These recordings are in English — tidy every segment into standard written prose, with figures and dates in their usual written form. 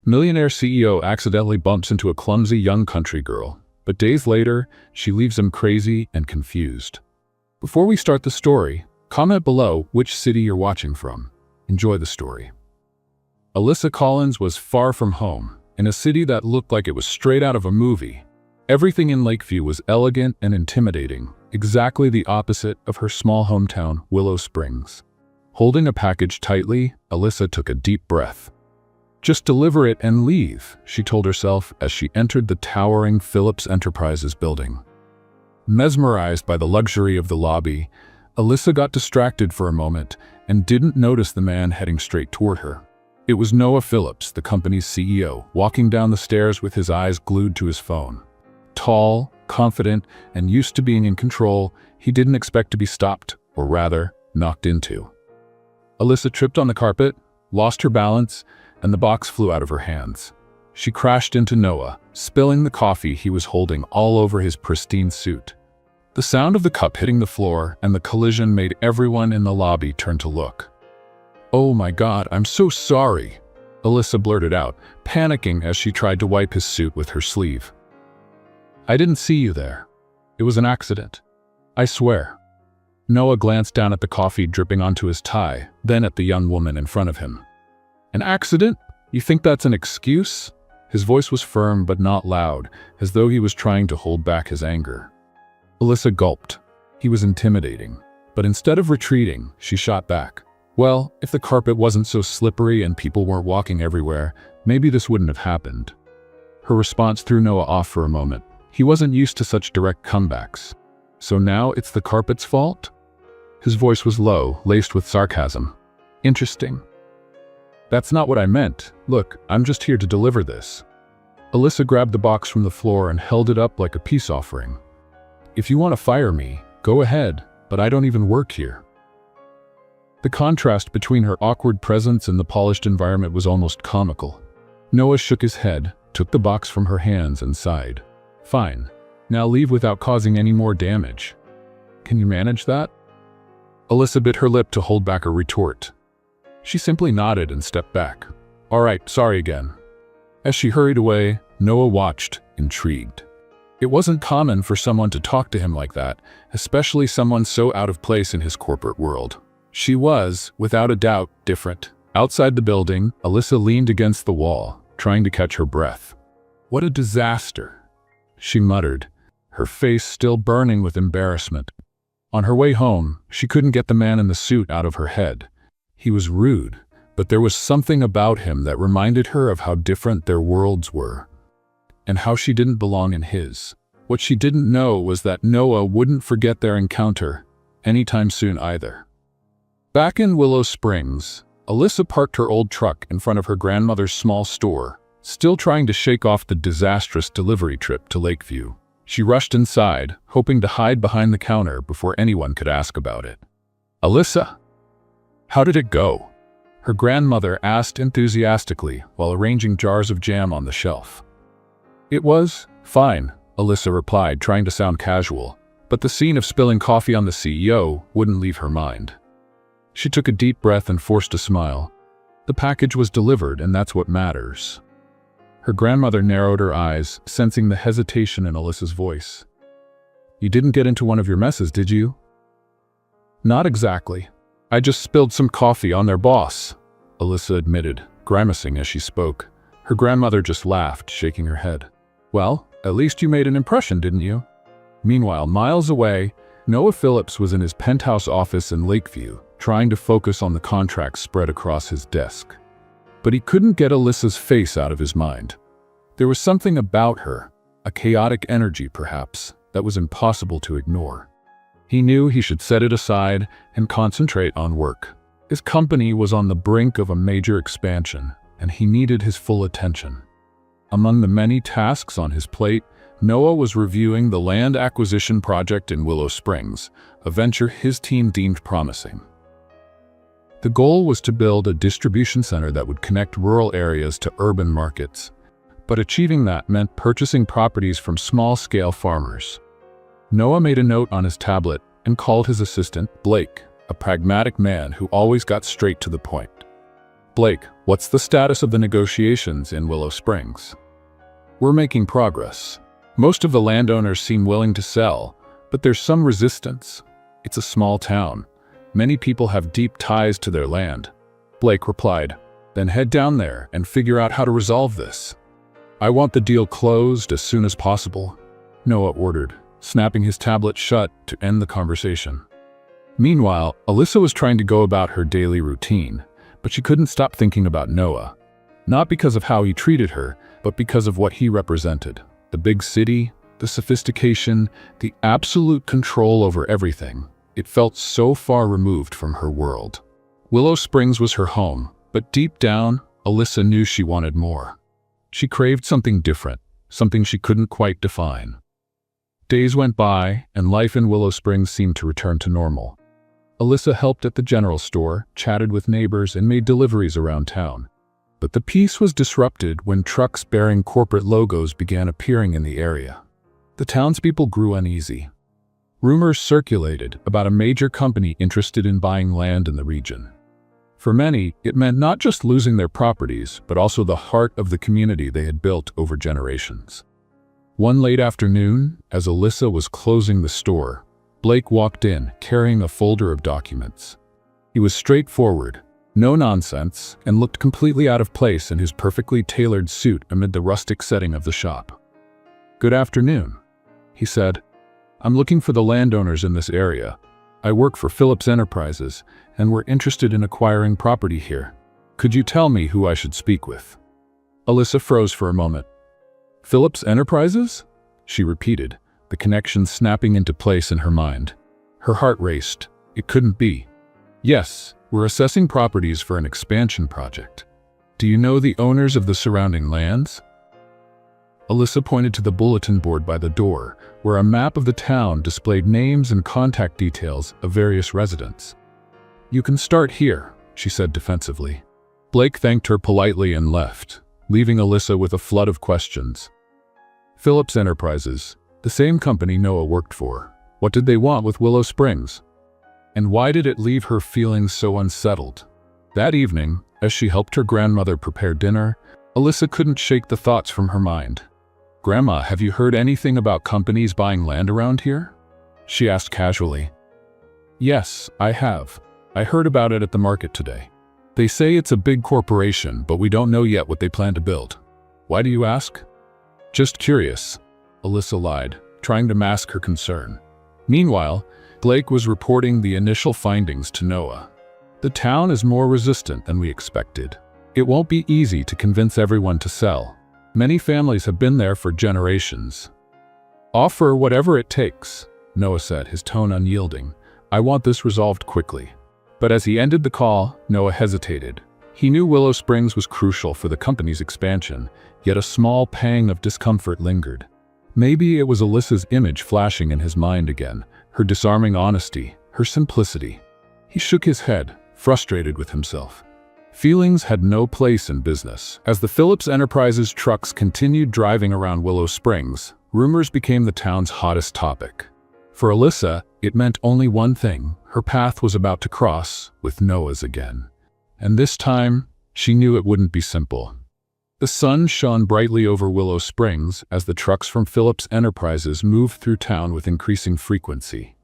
Millionaire CEO accidentally bumps into a clumsy young country girl, but days later, she leaves him crazy and confused. Before we start the story, comment below which city you're watching from. Enjoy the story. Alyssa Collins was far from home, in a city that looked like it was straight out of a movie. Everything in Lakeview was elegant and intimidating, exactly the opposite of her small hometown, Willow Springs. Holding a package tightly, Alyssa took a deep breath. Just deliver it and leave, she told herself as she entered the towering Phillips Enterprises building. Mesmerized by the luxury of the lobby, Alyssa got distracted for a moment and didn't notice the man heading straight toward her. It was Noah Phillips, the company's CEO, walking down the stairs with his eyes glued to his phone. Tall, confident, and used to being in control, he didn't expect to be stopped, or rather, knocked into. Alyssa tripped on the carpet, lost her balance, and the box flew out of her hands. She crashed into Noah, spilling the coffee he was holding all over his pristine suit. The sound of the cup hitting the floor and the collision made everyone in the lobby turn to look. "Oh my God, I'm so sorry," Alyssa blurted out, panicking as she tried to wipe his suit with her sleeve. "I didn't see you there. It was an accident. I swear." Noah glanced down at the coffee dripping onto his tie, then at the young woman in front of him. "An accident? You think that's an excuse?" His voice was firm but not loud, as though he was trying to hold back his anger. Alyssa gulped. He was intimidating, but instead of retreating, she shot back. Well, if the carpet wasn't so slippery and people weren't walking everywhere, maybe this wouldn't have happened. Her response threw Noah off for a moment. He wasn't used to such direct comebacks. "So now it's the carpet's fault?" His voice was low, laced with sarcasm. "Interesting. That's not what I meant. Look, I'm just here to deliver this." Alyssa grabbed the box from the floor and held it up like a peace offering. "If you want to fire me, go ahead, but I don't even work here." The contrast between her awkward presence and the polished environment was almost comical. Noah shook his head, took the box from her hands and sighed. "Fine. Now leave without causing any more damage. Can you manage that?" Alyssa bit her lip to hold back a retort. She simply nodded and stepped back. "All right, sorry again." As she hurried away, Noah watched, intrigued. It wasn't common for someone to talk to him like that, especially someone so out of place in his corporate world. She was, without a doubt, different. Outside the building, Alyssa leaned against the wall, trying to catch her breath. "What a disaster," she muttered, her face still burning with embarrassment. On her way home, she couldn't get the man in the suit out of her head. He was rude, but there was something about him that reminded her of how different their worlds were, and how she didn't belong in his. What she didn't know was that Noah wouldn't forget their encounter anytime soon either. Back in Willow Springs, Alyssa parked her old truck in front of her grandmother's small store, still trying to shake off the disastrous delivery trip to Lakeview. She rushed inside, hoping to hide behind the counter before anyone could ask about it. "Alyssa, how did it go?" her grandmother asked enthusiastically while arranging jars of jam on the shelf. "It was fine," Alyssa replied, trying to sound casual, but the scene of spilling coffee on the CEO wouldn't leave her mind. She took a deep breath and forced a smile. The package was delivered, and that's what matters. Her grandmother narrowed her eyes, sensing the hesitation in Alyssa's voice. "You didn't get into one of your messes, did you?" "Not exactly. I just spilled some coffee on their boss," Alyssa admitted, grimacing as she spoke. Her grandmother just laughed, shaking her head. "Well, at least you made an impression, didn't you?" Meanwhile, miles away, Noah Phillips was in his penthouse office in Lakeview, trying to focus on the contracts spread across his desk. But he couldn't get Alyssa's face out of his mind. There was something about her, a chaotic energy perhaps, that was impossible to ignore. He knew he should set it aside and concentrate on work. His company was on the brink of a major expansion, and he needed his full attention. Among the many tasks on his plate, Noah was reviewing the land acquisition project in Willow Springs, a venture his team deemed promising. The goal was to build a distribution center that would connect rural areas to urban markets, but achieving that meant purchasing properties from small-scale farmers. Noah made a note on his tablet and called his assistant, Blake, a pragmatic man who always got straight to the point. Blake, what's the status of the negotiations in Willow Springs? We're making progress. Most of the landowners seem willing to sell, but there's some resistance. It's a small town. Many people have deep ties to their land. Blake replied, then head down there and figure out how to resolve this. I want the deal closed as soon as possible, Noah ordered, snapping his tablet shut to end the conversation. Meanwhile, Alyssa was trying to go about her daily routine, but she couldn't stop thinking about Noah. Not because of how he treated her, but because of what he represented. The big city, the sophistication, the absolute control over everything. It felt so far removed from her world. Willow Springs was her home, but deep down, Alyssa knew she wanted more. She craved something different, something she couldn't quite define. Days went by, and life in Willow Springs seemed to return to normal. Alyssa helped at the general store, chatted with neighbors, and made deliveries around town. But the peace was disrupted when trucks bearing corporate logos began appearing in the area. The townspeople grew uneasy. Rumors circulated about a major company interested in buying land in the region. For many, it meant not just losing their properties, but also the heart of the community they had built over generations. One late afternoon, as Alyssa was closing the store, Blake walked in, carrying a folder of documents. He was straightforward, no nonsense, and looked completely out of place in his perfectly tailored suit amid the rustic setting of the shop. "Good afternoon," he said. "I'm looking for the landowners in this area. I work for Phillips Enterprises, and we're interested in acquiring property here. Could you tell me who I should speak with?" Alyssa froze for a moment. "Phillips Enterprises?" she repeated, the connection snapping into place in her mind. Her heart raced. It couldn't be. "Yes, we're assessing properties for an expansion project. Do you know the owners of the surrounding lands?" Alyssa pointed to the bulletin board by the door, where a map of the town displayed names and contact details of various residents. "You can start here," she said defensively. Blake thanked her politely and left, leaving Alyssa with a flood of questions. Phillips Enterprises, the same company Noah worked for. What did they want with Willow Springs? And why did it leave her feeling so unsettled? That evening, as she helped her grandmother prepare dinner, Alyssa couldn't shake the thoughts from her mind. "Grandma, have you heard anything about companies buying land around here?" she asked casually. "Yes, I have. I heard about it at the market today. They say it's a big corporation, but we don't know yet what they plan to build. Why do you ask?" "Just curious," Alyssa lied, trying to mask her concern. Meanwhile, Blake was reporting the initial findings to Noah. "The town is more resistant than we expected. It won't be easy to convince everyone to sell. Many families have been there for generations." "Offer whatever it takes," Noah said, his tone unyielding. "I want this resolved quickly." But as he ended the call, Noah hesitated. He knew Willow Springs was crucial for the company's expansion, yet a small pang of discomfort lingered. Maybe it was Alyssa's image flashing in his mind again, her disarming honesty, her simplicity. He shook his head, frustrated with himself. Feelings had no place in business. As the Phillips Enterprises trucks continued driving around Willow Springs, rumors became the town's hottest topic. For Alyssa, it meant only one thing: her path was about to cross with Noah's again. And this time, she knew it wouldn't be simple. The sun shone brightly over Willow Springs as the trucks from Phillips Enterprises moved through town with increasing frequency.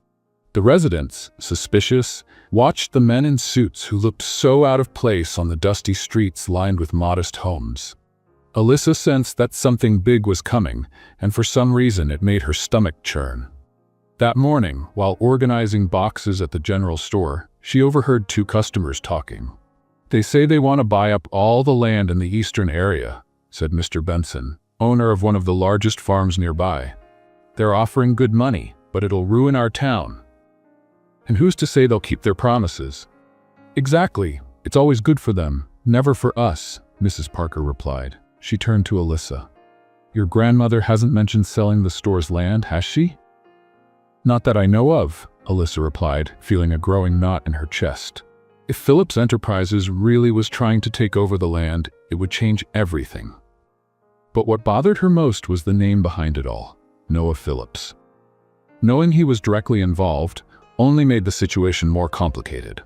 The residents, suspicious, watched the men in suits who looked so out of place on the dusty streets lined with modest homes. Alyssa sensed that something big was coming, and for some reason it made her stomach churn. That morning, while organizing boxes at the general store, she overheard two customers talking. "They say they want to buy up all the land in the eastern area," said Mr. Benson, owner of one of the largest farms nearby. "They're offering good money, but it'll ruin our town." "And who's to say they'll keep their promises?" "Exactly. It's always good for them, never for us," Mrs. Parker replied. She turned to Alyssa. "Your grandmother hasn't mentioned selling the store's land, has she?" "Not that I know of," Alyssa replied, feeling a growing knot in her chest. If Phillips Enterprises really was trying to take over the land, it would change everything. But what bothered her most was the name behind it all: Noah Phillips. Knowing he was directly involved only made the situation more complicated.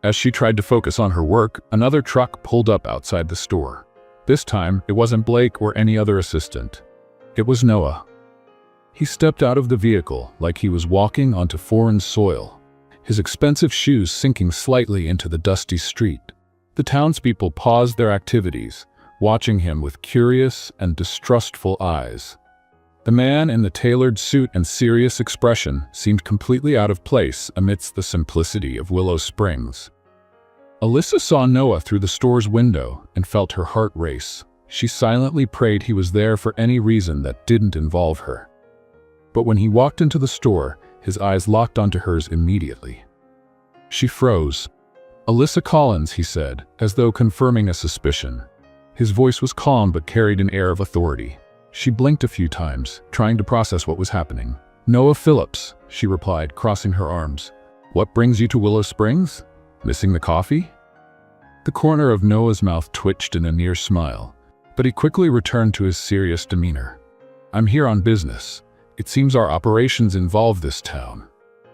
As she tried to focus on her work, another truck pulled up outside the store. This time, it wasn't Blake or any other assistant. It was Noah. He stepped out of the vehicle like he was walking onto foreign soil, his expensive shoes sinking slightly into the dusty street. The townspeople paused their activities, watching him with curious and distrustful eyes. The man in the tailored suit and serious expression seemed completely out of place amidst the simplicity of Willow Springs. Alyssa saw Noah through the store's window and felt her heart race. She silently prayed he was there for any reason that didn't involve her. But when he walked into the store, his eyes locked onto hers immediately. She froze. "Alyssa Collins," he said, as though confirming a suspicion. His voice was calm but carried an air of authority. She blinked a few times, trying to process what was happening. "Noah Phillips," she replied, crossing her arms. "What brings you to Willow Springs? Missing the coffee?" The corner of Noah's mouth twitched in a near smile, but he quickly returned to his serious demeanor. "I'm here on business. It seems our operations involve this town."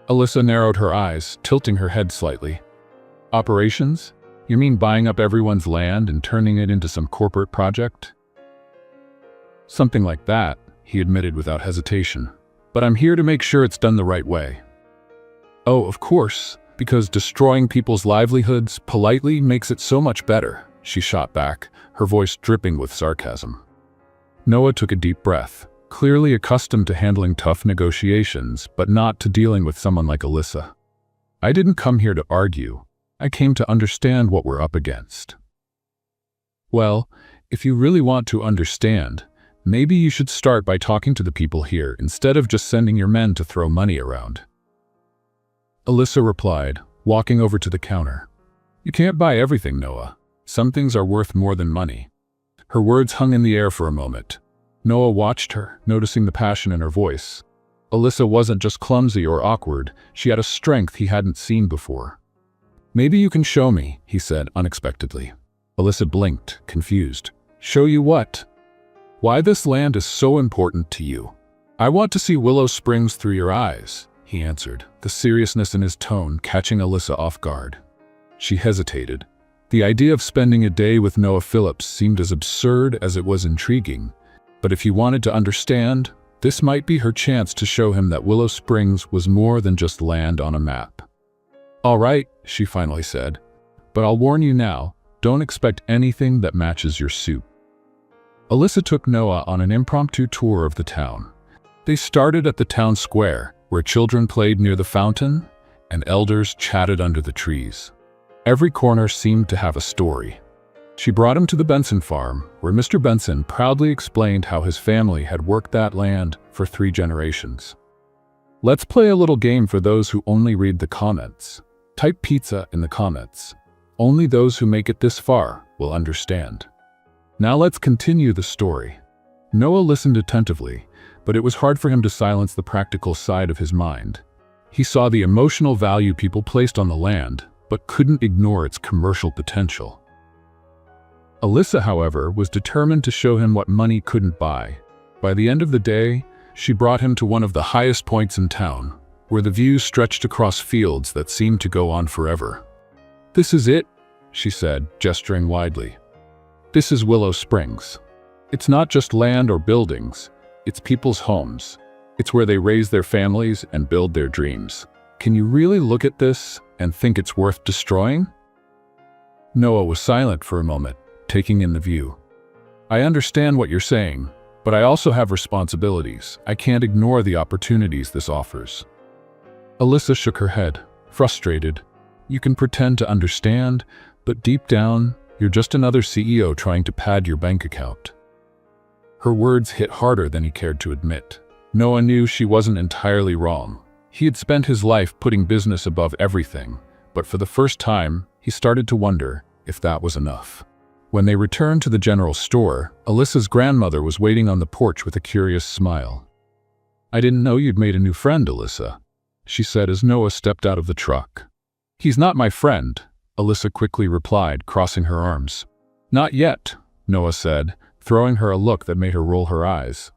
Alyssa narrowed her eyes, tilting her head slightly. "Operations? You mean buying up everyone's land and turning it into some corporate project?" "Something like that," he admitted without hesitation. "But I'm here to make sure it's done the right way." "Oh, of course, because destroying people's livelihoods politely makes it so much better," she shot back, her voice dripping with sarcasm. Noah took a deep breath, clearly accustomed to handling tough negotiations, but not to dealing with someone like Alyssa. "I didn't come here to argue. I came to understand what we're up against." "Well, if you really want to understand, maybe you should start by talking to the people here instead of just sending your men to throw money around." Alyssa replied, walking over to the counter. "You can't buy everything, Noah. Some things are worth more than money." Her words hung in the air for a moment. Noah watched her, noticing the passion in her voice. Alyssa wasn't just clumsy or awkward, she had a strength he hadn't seen before. "Maybe you can show me," he said unexpectedly. Alyssa blinked, confused. "Show you what?" "Why this land is so important to you." "I want to see Willow Springs through your eyes," he answered, the seriousness in his tone catching Alyssa off guard. She hesitated. The idea of spending a day with Noah Phillips seemed as absurd as it was intriguing, but if he wanted to understand, this might be her chance to show him that Willow Springs was more than just land on a map. "All right," she finally said, "but I'll warn you now, don't expect anything that matches your suit." Alyssa took Noah on an impromptu tour of the town. They started at the town square, where children played near the fountain and elders chatted under the trees. Every corner seemed to have a story. She brought him to the Benson farm, where Mr. Benson proudly explained how his family had worked that land for 3 generations. "Let's play a little game for those who only read the comments. Type pizza in the comments. Only those who make it this far will understand." Now let's continue the story. Noah listened attentively, but it was hard for him to silence the practical side of his mind. He saw the emotional value people placed on the land, but couldn't ignore its commercial potential. Alyssa, however, was determined to show him what money couldn't buy. By the end of the day, she brought him to one of the highest points in town, where the view stretched across fields that seemed to go on forever. "This is it," she said, gesturing widely. "This is Willow Springs. It's not just land or buildings, it's people's homes. It's where they raise their families and build their dreams. Can you really look at this and think it's worth destroying?" Noah was silent for a moment, taking in the view. "I understand what you're saying, but I also have responsibilities. I can't ignore the opportunities this offers." Alyssa shook her head, frustrated. "You can pretend to understand, but deep down, you're just another CEO trying to pad your bank account." Her words hit harder than he cared to admit. Noah knew she wasn't entirely wrong. He had spent his life putting business above everything, but for the first time, he started to wonder if that was enough. When they returned to the general store, Alyssa's grandmother was waiting on the porch with a curious smile. "I didn't know you'd made a new friend, Alyssa," she said as Noah stepped out of the truck. "He's not my friend," Alyssa quickly replied, crossing her arms. "Not yet," Noah said, throwing her a look that made her roll her eyes.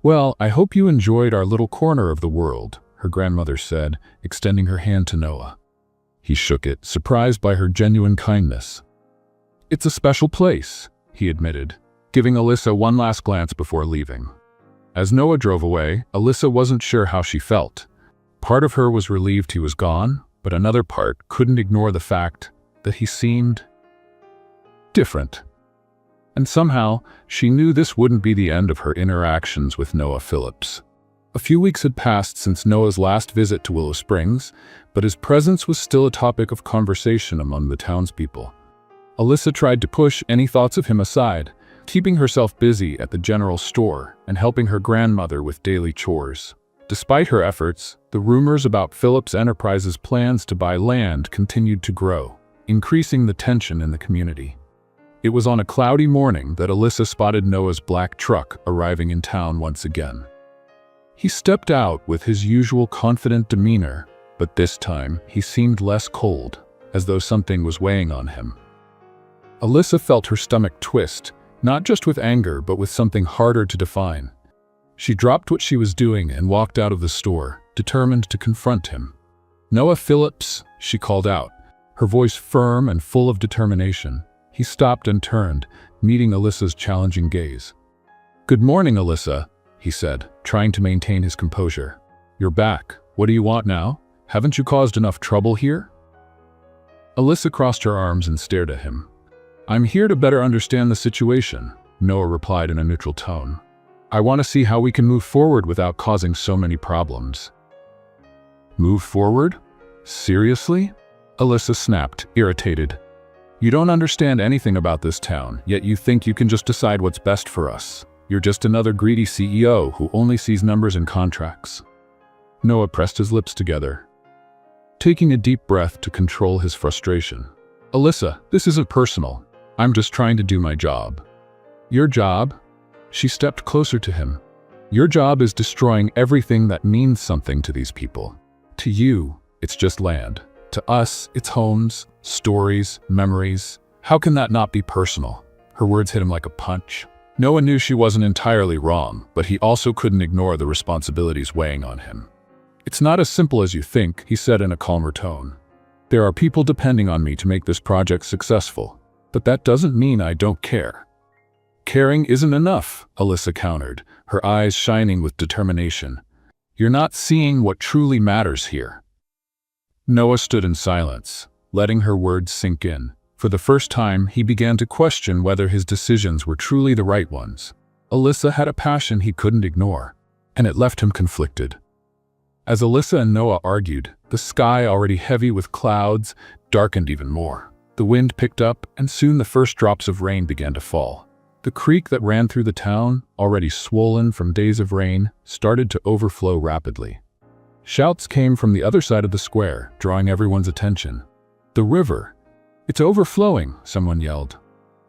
"Well, I hope you enjoyed our little corner of the world," her grandmother said, extending her hand to Noah. He shook it, surprised by her genuine kindness. "It's a special place," he admitted, giving Alyssa one last glance before leaving. As Noah drove away, Alyssa wasn't sure how she felt. Part of her was relieved he was gone, but another part couldn't ignore the fact that he seemed different. And somehow, she knew this wouldn't be the end of her interactions with Noah Phillips. A few weeks had passed since Noah's last visit to Willow Springs, but his presence was still a topic of conversation among the townspeople. Alyssa tried to push any thoughts of him aside, keeping herself busy at the general store and helping her grandmother with daily chores. Despite her efforts, the rumors about Phillips Enterprises' plans to buy land continued to grow, increasing the tension in the community. It was on a cloudy morning that Alyssa spotted Noah's black truck arriving in town once again. He stepped out with his usual confident demeanor, but this time he seemed less cold, as though something was weighing on him. Alyssa felt her stomach twist, not just with anger but with something harder to define. She dropped what she was doing and walked out of the store, determined to confront him. "Noah Phillips," she called out, her voice firm and full of determination. He stopped and turned, meeting Alyssa's challenging gaze. "Good morning, Alyssa," he said, trying to maintain his composure. "You're back. What do you want now? Haven't you caused enough trouble here?" Alyssa crossed her arms and stared at him. "I'm here to better understand the situation," Noah replied in a neutral tone. "I want to see how we can move forward without causing so many problems." "Move forward? Seriously?" Alyssa snapped, irritated. "You don't understand anything about this town, yet you think you can just decide what's best for us. You're just another greedy CEO who only sees numbers and contracts." Noah pressed his lips together, taking a deep breath to control his frustration. "Alyssa, this isn't personal. I'm just trying to do my job." "Your job?" She stepped closer to him. "Your job is destroying everything that means something to these people. To you, it's just land. To us, it's homes, stories, memories. How can that not be personal?" Her words hit him like a punch. Noah knew she wasn't entirely wrong, but he also couldn't ignore the responsibilities weighing on him. "It's not as simple as you think," he said in a calmer tone. "There are people depending on me to make this project successful, but that doesn't mean I don't care." "Caring isn't enough," Alyssa countered, her eyes shining with determination. "You're not seeing what truly matters here." Noah stood in silence, letting her words sink in. For the first time, he began to question whether his decisions were truly the right ones. Alyssa had a passion he couldn't ignore, and it left him conflicted. As Alyssa and Noah argued, the sky, already heavy with clouds, darkened even more. The wind picked up, and soon the first drops of rain began to fall. The creek that ran through the town, already swollen from days of rain, started to overflow rapidly. Shouts came from the other side of the square, drawing everyone's attention. "The river! It's overflowing!" someone yelled.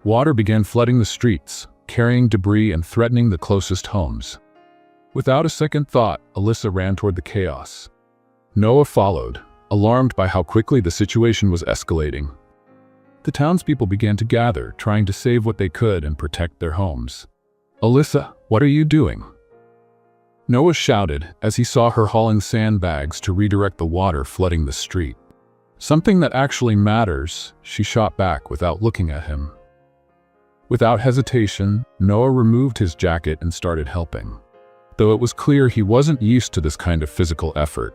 Water began flooding the streets, carrying debris and threatening the closest homes. Without a second thought, Alyssa ran toward the chaos. Noah followed, alarmed by how quickly the situation was escalating. The townspeople began to gather, trying to save what they could and protect their homes. "Alyssa, what are you doing?" Noah shouted as he saw her hauling sandbags to redirect the water flooding the street. "Something that actually matters," she shot back without looking at him. Without hesitation, Noah removed his jacket and started helping. Though it was clear he wasn't used to this kind of physical effort,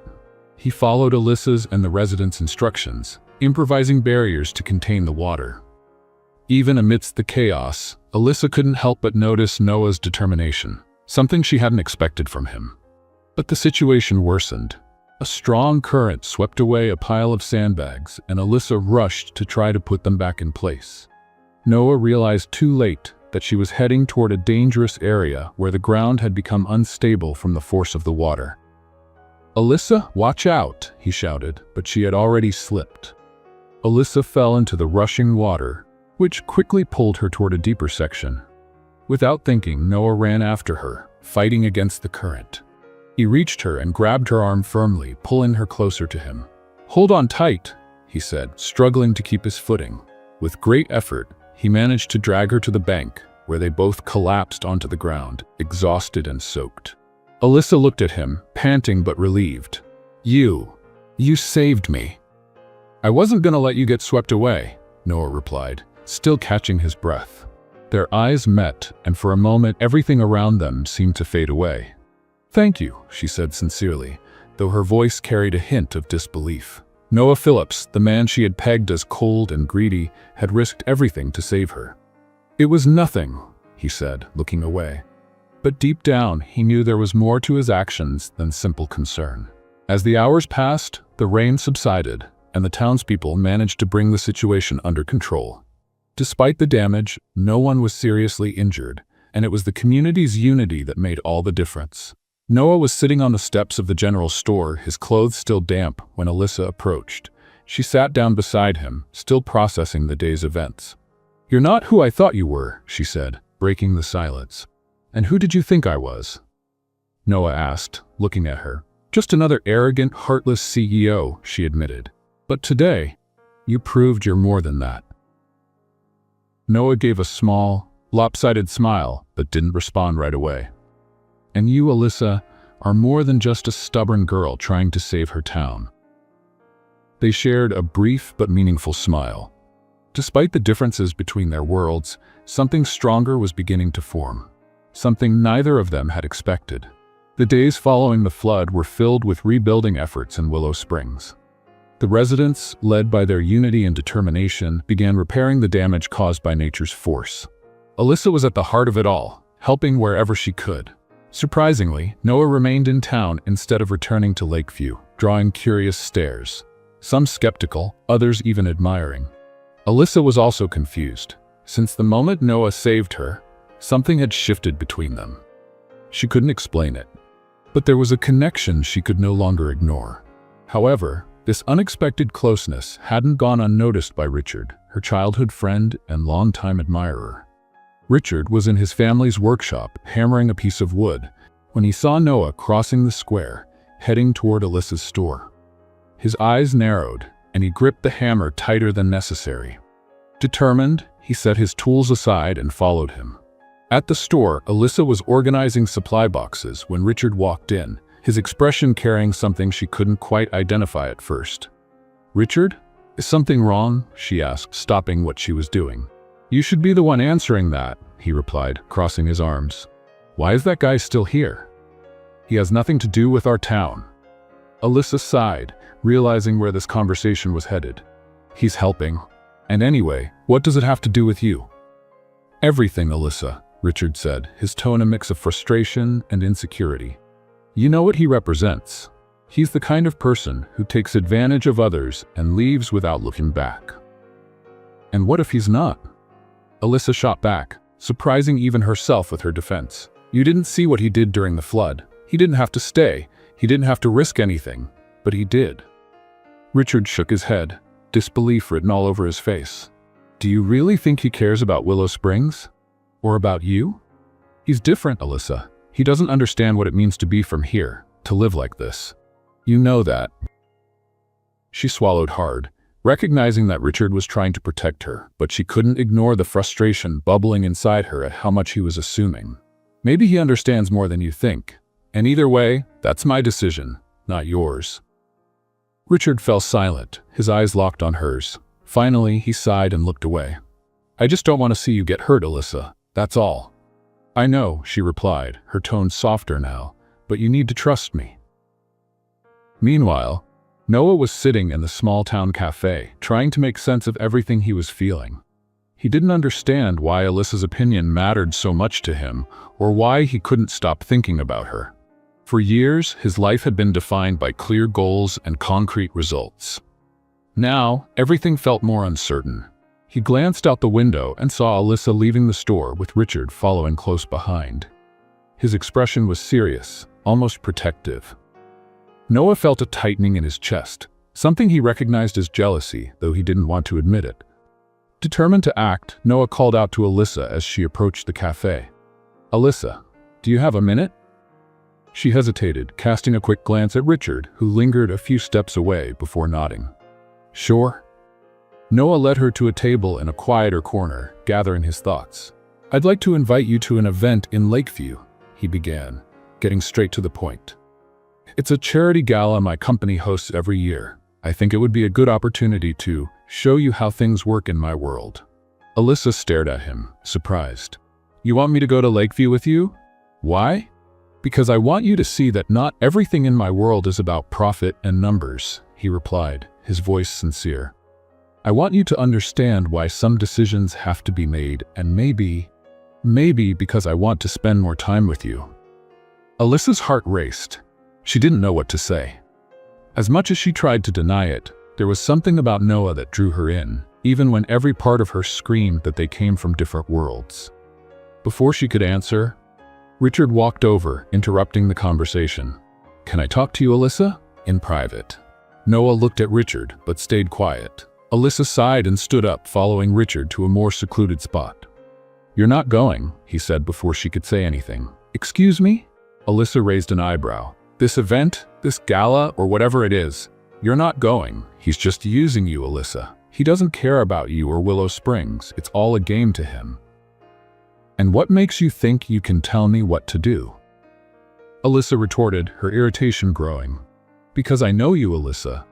he followed Alyssa's and the residents' instructions, improvising barriers to contain the water. Even amidst the chaos, Alyssa couldn't help but notice Noah's determination, something she hadn't expected from him. But the situation worsened. A strong current swept away a pile of sandbags, and Alyssa rushed to try to put them back in place. Noah realized too late that she was heading toward a dangerous area where the ground had become unstable from the force of the water. "Alyssa, watch out!" he shouted, but she had already slipped. Alyssa fell into the rushing water, which quickly pulled her toward a deeper section. Without thinking, Noah ran after her, fighting against the current. He reached her and grabbed her arm firmly, pulling her closer to him. "Hold on tight," he said, struggling to keep his footing. With great effort, he managed to drag her to the bank, where they both collapsed onto the ground, exhausted and soaked. Alyssa looked at him, panting but relieved. You saved me." I wasn't gonna let you get swept away, Noah replied, still catching his breath. Their eyes met, and for a moment everything around them seemed to fade away. Thank you, she said sincerely, though her voice carried a hint of disbelief. Noah Phillips, the man she had pegged as cold and greedy, had risked everything to save her. It was nothing, he said, looking away. But deep down, he knew there was more to his actions than simple concern. As the hours passed, the rain subsided, and the townspeople managed to bring the situation under control. Despite the damage, no one was seriously injured, and it was the community's unity that made all the difference. Noah was sitting on the steps of the general store, his clothes still damp, when Alyssa approached. She sat down beside him, still processing the day's events. "You're not who I thought you were," she said, breaking the silence. "And who did you think I was?" Noah asked, looking at her. "Just another arrogant, heartless CEO," she admitted. "But today, you proved you're more than that." Noah gave a small, lopsided smile, but didn't respond right away. "And you, Alyssa, are more than just a stubborn girl trying to save her town." They shared a brief but meaningful smile. Despite the differences between their worlds, something stronger was beginning to form. Something neither of them had expected. The days following the flood were filled with rebuilding efforts in Willow Springs. The residents, led by their unity and determination, began repairing the damage caused by nature's force. Alyssa was at the heart of it all, helping wherever she could. Surprisingly, Noah remained in town instead of returning to Lakeview, drawing curious stares. Some skeptical, others even admiring. Alyssa was also confused. Since the moment Noah saved her, something had shifted between them. She couldn't explain it, but there was a connection she could no longer ignore. However, this unexpected closeness hadn't gone unnoticed by Richard, her childhood friend and longtime admirer. Richard was in his family's workshop, hammering a piece of wood, when he saw Noah crossing the square, heading toward Alyssa's store. His eyes narrowed, and he gripped the hammer tighter than necessary. Determined, he set his tools aside and followed him. At the store, Alyssa was organizing supply boxes when Richard walked in, his expression carrying something she couldn't quite identify at first. "Richard, is something wrong?" she asked, stopping what she was doing. "You should be the one answering that," he replied, crossing his arms. "Why is that guy still here?" "He has nothing to do with our town." Alyssa sighed, realizing where this conversation was headed. "He's helping. And anyway, what does it have to do with you?" "Everything, Alyssa," Richard said, his tone a mix of frustration and insecurity. "You know what he represents. He's the kind of person who takes advantage of others and leaves without looking back." "And what if he's not?" Alyssa shot back, surprising even herself with her defense. "You didn't see what he did during the flood. He didn't have to stay. He didn't have to risk anything. But he did." Richard shook his head, disbelief written all over his face. "Do you really think he cares about Willow Springs? Or about you?" "He's different, Alyssa. He doesn't understand what it means to be from here, to live like this. You know that." She swallowed hard, recognizing that Richard was trying to protect her, but she couldn't ignore the frustration bubbling inside her at how much he was assuming. "Maybe he understands more than you think. And either way, that's my decision, not yours." Richard fell silent, his eyes locked on hers. Finally, he sighed and looked away. "I just don't want to see you get hurt, Alyssa. That's all." "I know," she replied, her tone softer now, "but you need to trust me." Meanwhile, Noah was sitting in the small-town cafe, trying to make sense of everything he was feeling. He didn't understand why Alyssa's opinion mattered so much to him, or why he couldn't stop thinking about her. For years, his life had been defined by clear goals and concrete results. Now, everything felt more uncertain. He glanced out the window and saw Alyssa leaving the store with Richard following close behind. His expression was serious, almost protective. Noah felt a tightening in his chest, something he recognized as jealousy, though he didn't want to admit it. Determined to act, Noah called out to Alyssa as she approached the cafe. "Alyssa, do you have a minute?" She hesitated, casting a quick glance at Richard, who lingered a few steps away before nodding. "Sure." Noah led her to a table in a quieter corner, gathering his thoughts. "I'd like to invite you to an event in Lakeview," he began, getting straight to the point. "It's a charity gala my company hosts every year. I think it would be a good opportunity to show you how things work in my world." Alyssa stared at him, surprised. "You want me to go to Lakeview with you? Why?" "Because I want you to see that not everything in my world is about profit and numbers," he replied, his voice sincere. "I want you to understand why some decisions have to be made, and maybe because I want to spend more time with you." Alyssa's heart raced. She didn't know what to say. As much as she tried to deny it, there was something about Noah that drew her in, even when every part of her screamed that they came from different worlds. Before she could answer, Richard walked over, interrupting the conversation. "Can I talk to you, Alyssa? In private." Noah looked at Richard, but stayed quiet. Alyssa sighed and stood up, following Richard to a more secluded spot. "You're not going," he said before she could say anything. "Excuse me?" Alyssa raised an eyebrow. "This event, this gala, or whatever it is, you're not going. He's just using you, Alyssa. He doesn't care about you or Willow Springs. It's all a game to him." "And what makes you think you can tell me what to do?" Alyssa retorted, her irritation growing. "Because I know you, Alyssa.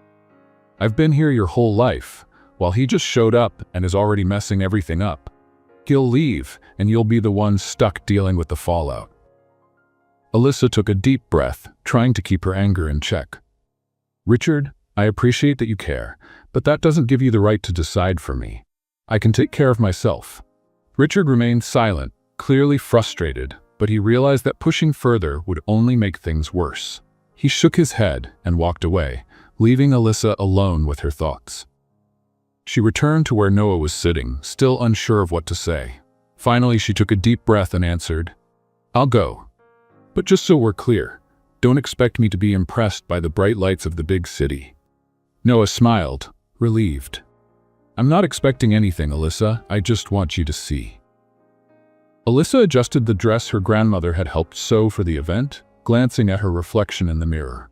I've been here your whole life, while he just showed up and is already messing everything up. He'll leave, and you'll be the one stuck dealing with the fallout." Alyssa took a deep breath, trying to keep her anger in check. "Richard, I appreciate that you care, but that doesn't give you the right to decide for me. I can take care of myself." Richard remained silent, clearly frustrated, but he realized that pushing further would only make things worse. He shook his head and walked away, leaving Alyssa alone with her thoughts. She returned to where Noah was sitting, still unsure of what to say. Finally, she took a deep breath and answered, "I'll go. But just so we're clear, don't expect me to be impressed by the bright lights of the big city." Noah smiled, relieved. "I'm not expecting anything, Alyssa. I just want you to see." Alyssa adjusted the dress her grandmother had helped sew for the event, glancing at her reflection in the mirror.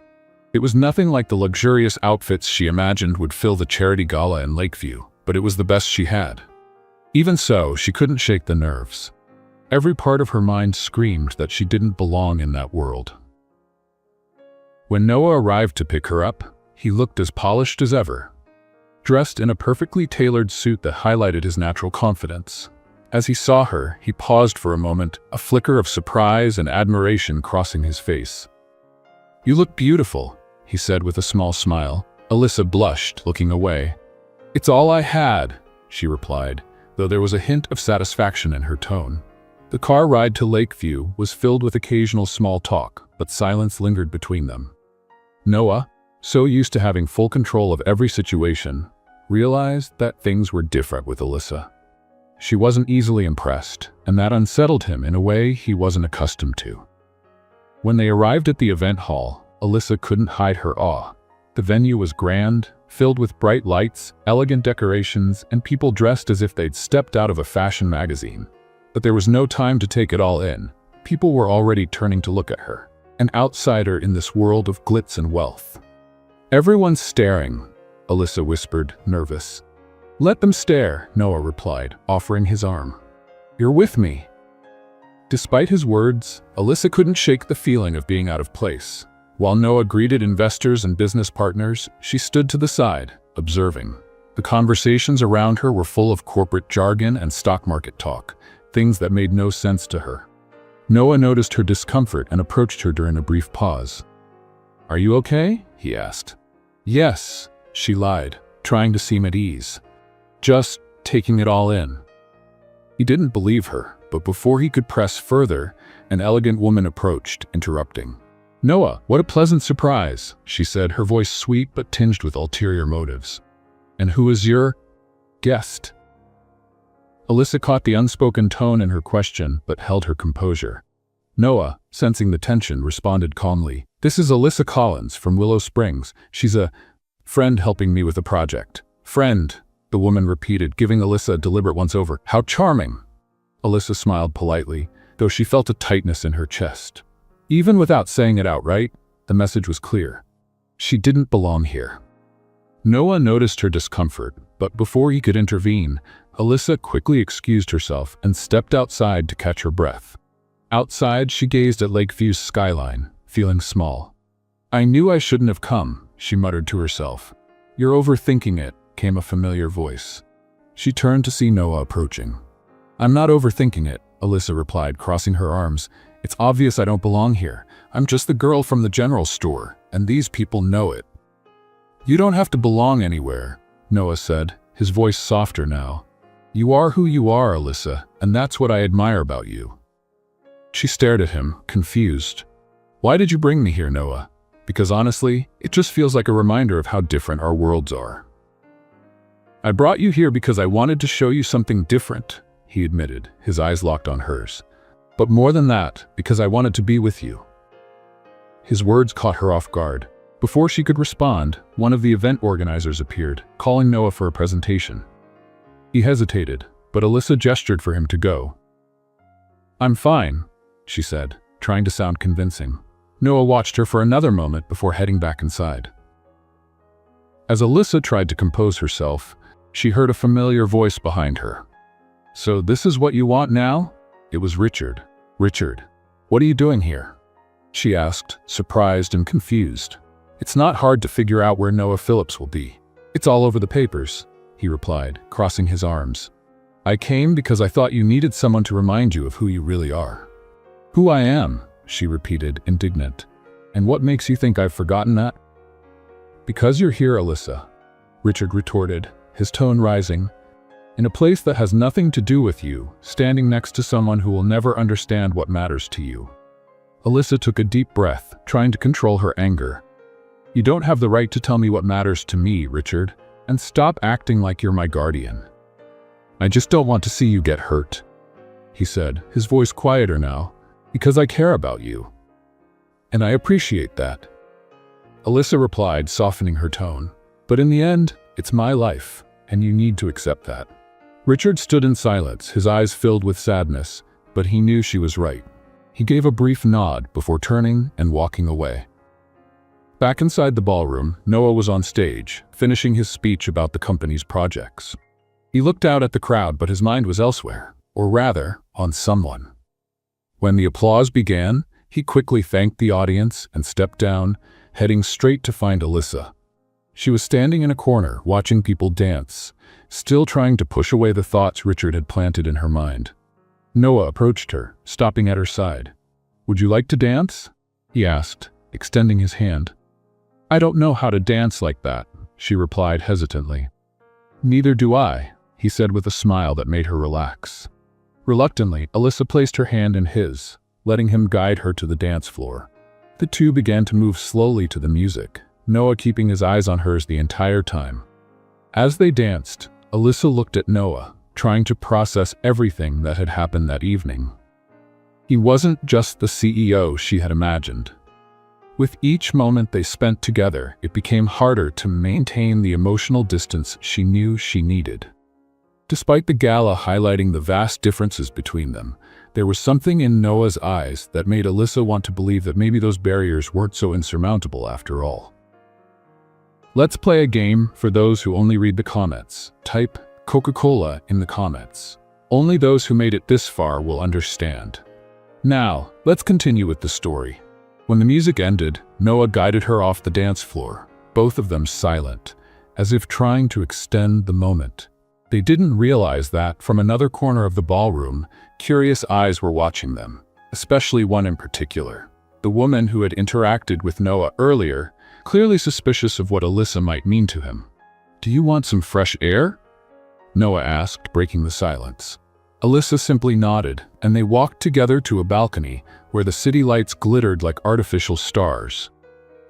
It was nothing like the luxurious outfits she imagined would fill the charity gala in Lakeview, but it was the best she had. Even so, she couldn't shake the nerves. Every part of her mind screamed that she didn't belong in that world. When Noah arrived to pick her up, he looked as polished as ever, dressed in a perfectly tailored suit that highlighted his natural confidence. As he saw her, he paused for a moment, a flicker of surprise and admiration crossing his face. "You look beautiful," he said with a small smile. Alyssa blushed, looking away. "It's all I had," she replied, though there was a hint of satisfaction in her tone. The car ride to Lakeview was filled with occasional small talk, but silence lingered between them. Noah, so used to having full control of every situation, realized that things were different with Alyssa. She wasn't easily impressed, and that unsettled him in a way he wasn't accustomed to. When they arrived at the event hall, Alyssa couldn't hide her awe. The venue was grand, filled with bright lights, elegant decorations, and people dressed as if they'd stepped out of a fashion magazine. But there was no time to take it all in. People were already turning to look at her, an outsider in this world of glitz and wealth. "Everyone's staring," Alyssa whispered, nervous. "Let them stare," Noah replied, offering his arm. "You're with me." Despite his words, Alyssa couldn't shake the feeling of being out of place. While Noah greeted investors and business partners, she stood to the side, observing. The conversations around her were full of corporate jargon and stock market talk, things that made no sense to her. Noah noticed her discomfort and approached her during a brief pause. "Are you okay?" he asked. "Yes," she lied, trying to seem at ease. "Just taking it all in." He didn't believe her, but before he could press further, an elegant woman approached, interrupting. "Noah, what a pleasant surprise," she said, her voice sweet but tinged with ulterior motives. "And who is your guest?" Alyssa caught the unspoken tone in her question, but held her composure. Noah, sensing the tension, responded calmly. "This is Alyssa Collins from Willow Springs. She's a friend helping me with a project." "Friend," the woman repeated, giving Alyssa a deliberate once-over. "How charming." Alyssa smiled politely, though she felt a tightness in her chest. Even without saying it outright, the message was clear. She didn't belong here. Noah noticed her discomfort, but before he could intervene, Alyssa quickly excused herself and stepped outside to catch her breath. Outside, she gazed at Lakeview's skyline, feeling small. "I knew I shouldn't have come," she muttered to herself. "You're overthinking it," came a familiar voice. She turned to see Noah approaching. "I'm not overthinking it," Alyssa replied, crossing her arms. "It's obvious I don't belong here. I'm just the girl from the general store, and these people know it." "You don't have to belong anywhere," Noah said, his voice softer now. "You are who you are, Alyssa, and that's what I admire about you." She stared at him, confused. "Why did you bring me here, Noah?" "Because honestly, it just feels like a reminder of how different our worlds are." "I brought you here because I wanted to show you something different," he admitted, his eyes locked on hers. "But more than that, because I wanted to be with you." His words caught her off guard. Before she could respond, one of the event organizers appeared, calling Noah for a presentation. He hesitated, but Alyssa gestured for him to go. "I'm fine," she said, trying to sound convincing. Noah watched her for another moment before heading back inside. As Alyssa tried to compose herself, she heard a familiar voice behind her. "So this is what you want now?" It was Richard. "Richard, what are you doing here?" she asked, surprised and confused. "It's not hard to figure out where Noah Phillips will be. It's all over the papers," he replied, crossing his arms. "I came because I thought you needed someone to remind you of who you really are." "Who I am," she repeated, indignant. "And what makes you think I've forgotten that?" "Because you're here, Alyssa," Richard retorted, his tone rising. "In a place that has nothing to do with you, standing next to someone who will never understand what matters to you." Alyssa took a deep breath, trying to control her anger. "You don't have the right to tell me what matters to me, Richard, and stop acting like you're my guardian." "I just don't want to see you get hurt," he said, his voice quieter now, "because I care about you. And I appreciate that." Alyssa replied, softening her tone. "But in the end, it's my life, and you need to accept that." Richard stood in silence, his eyes filled with sadness, but he knew she was right. He gave a brief nod before turning and walking away. Back inside the ballroom, Noah was on stage, finishing his speech about the company's projects. He looked out at the crowd, but his mind was elsewhere, or rather, on someone. When the applause began, he quickly thanked the audience and stepped down, heading straight to find Alyssa. She was standing in a corner, watching people dance, still trying to push away the thoughts Richard had planted in her mind. Noah approached her, stopping at her side. "Would you like to dance?" he asked, extending his hand. "I don't know how to dance like that," she replied hesitantly. "Neither do I," he said with a smile that made her relax. Reluctantly, Alyssa placed her hand in his, letting him guide her to the dance floor. The two began to move slowly to the music, Noah keeping his eyes on hers the entire time. As they danced, Alyssa looked at Noah, trying to process everything that had happened that evening. He wasn't just the CEO she had imagined. With each moment they spent together, it became harder to maintain the emotional distance she knew she needed. Despite the gala highlighting the vast differences between them, there was something in Noah's eyes that made Alyssa want to believe that maybe those barriers weren't so insurmountable after all. Let's play a game for those who only read the comments. Type Coca-Cola in the comments. Only those who made it this far will understand. Now, let's continue with the story. When the music ended, Noah guided her off the dance floor, both of them silent, as if trying to extend the moment. They didn't realize that, from another corner of the ballroom, curious eyes were watching them, especially one in particular. The woman who had interacted with Noah earlier, clearly suspicious of what Alyssa might mean to him. "Do you want some fresh air?" Noah asked, breaking the silence. Alyssa simply nodded, and they walked together to a balcony where the city lights glittered like artificial stars.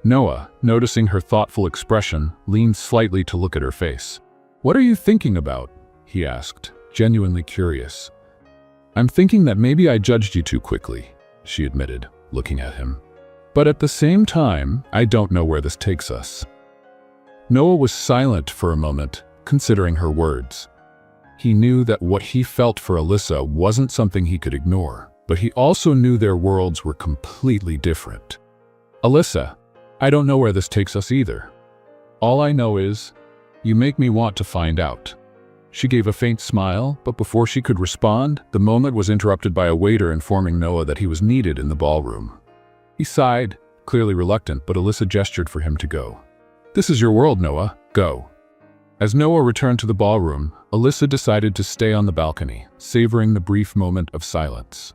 Noah, noticing her thoughtful expression, leaned slightly to look at her face. "What are you thinking about?" he asked, genuinely curious. "I'm thinking that maybe I judged you too quickly," she admitted, looking at him. "But at the same time, I don't know where this takes us." Noah was silent for a moment, considering her words. He knew that what he felt for Alyssa wasn't something he could ignore, but he also knew their worlds were completely different. "Alyssa, I don't know where this takes us either. All I know is, you make me want to find out." She gave a faint smile, but before she could respond, the moment was interrupted by a waiter informing Noah that he was needed in the ballroom. He sighed, clearly reluctant, but Alyssa gestured for him to go. "This is your world, Noah. Go." As Noah returned to the ballroom, Alyssa decided to stay on the balcony, savoring the brief moment of silence.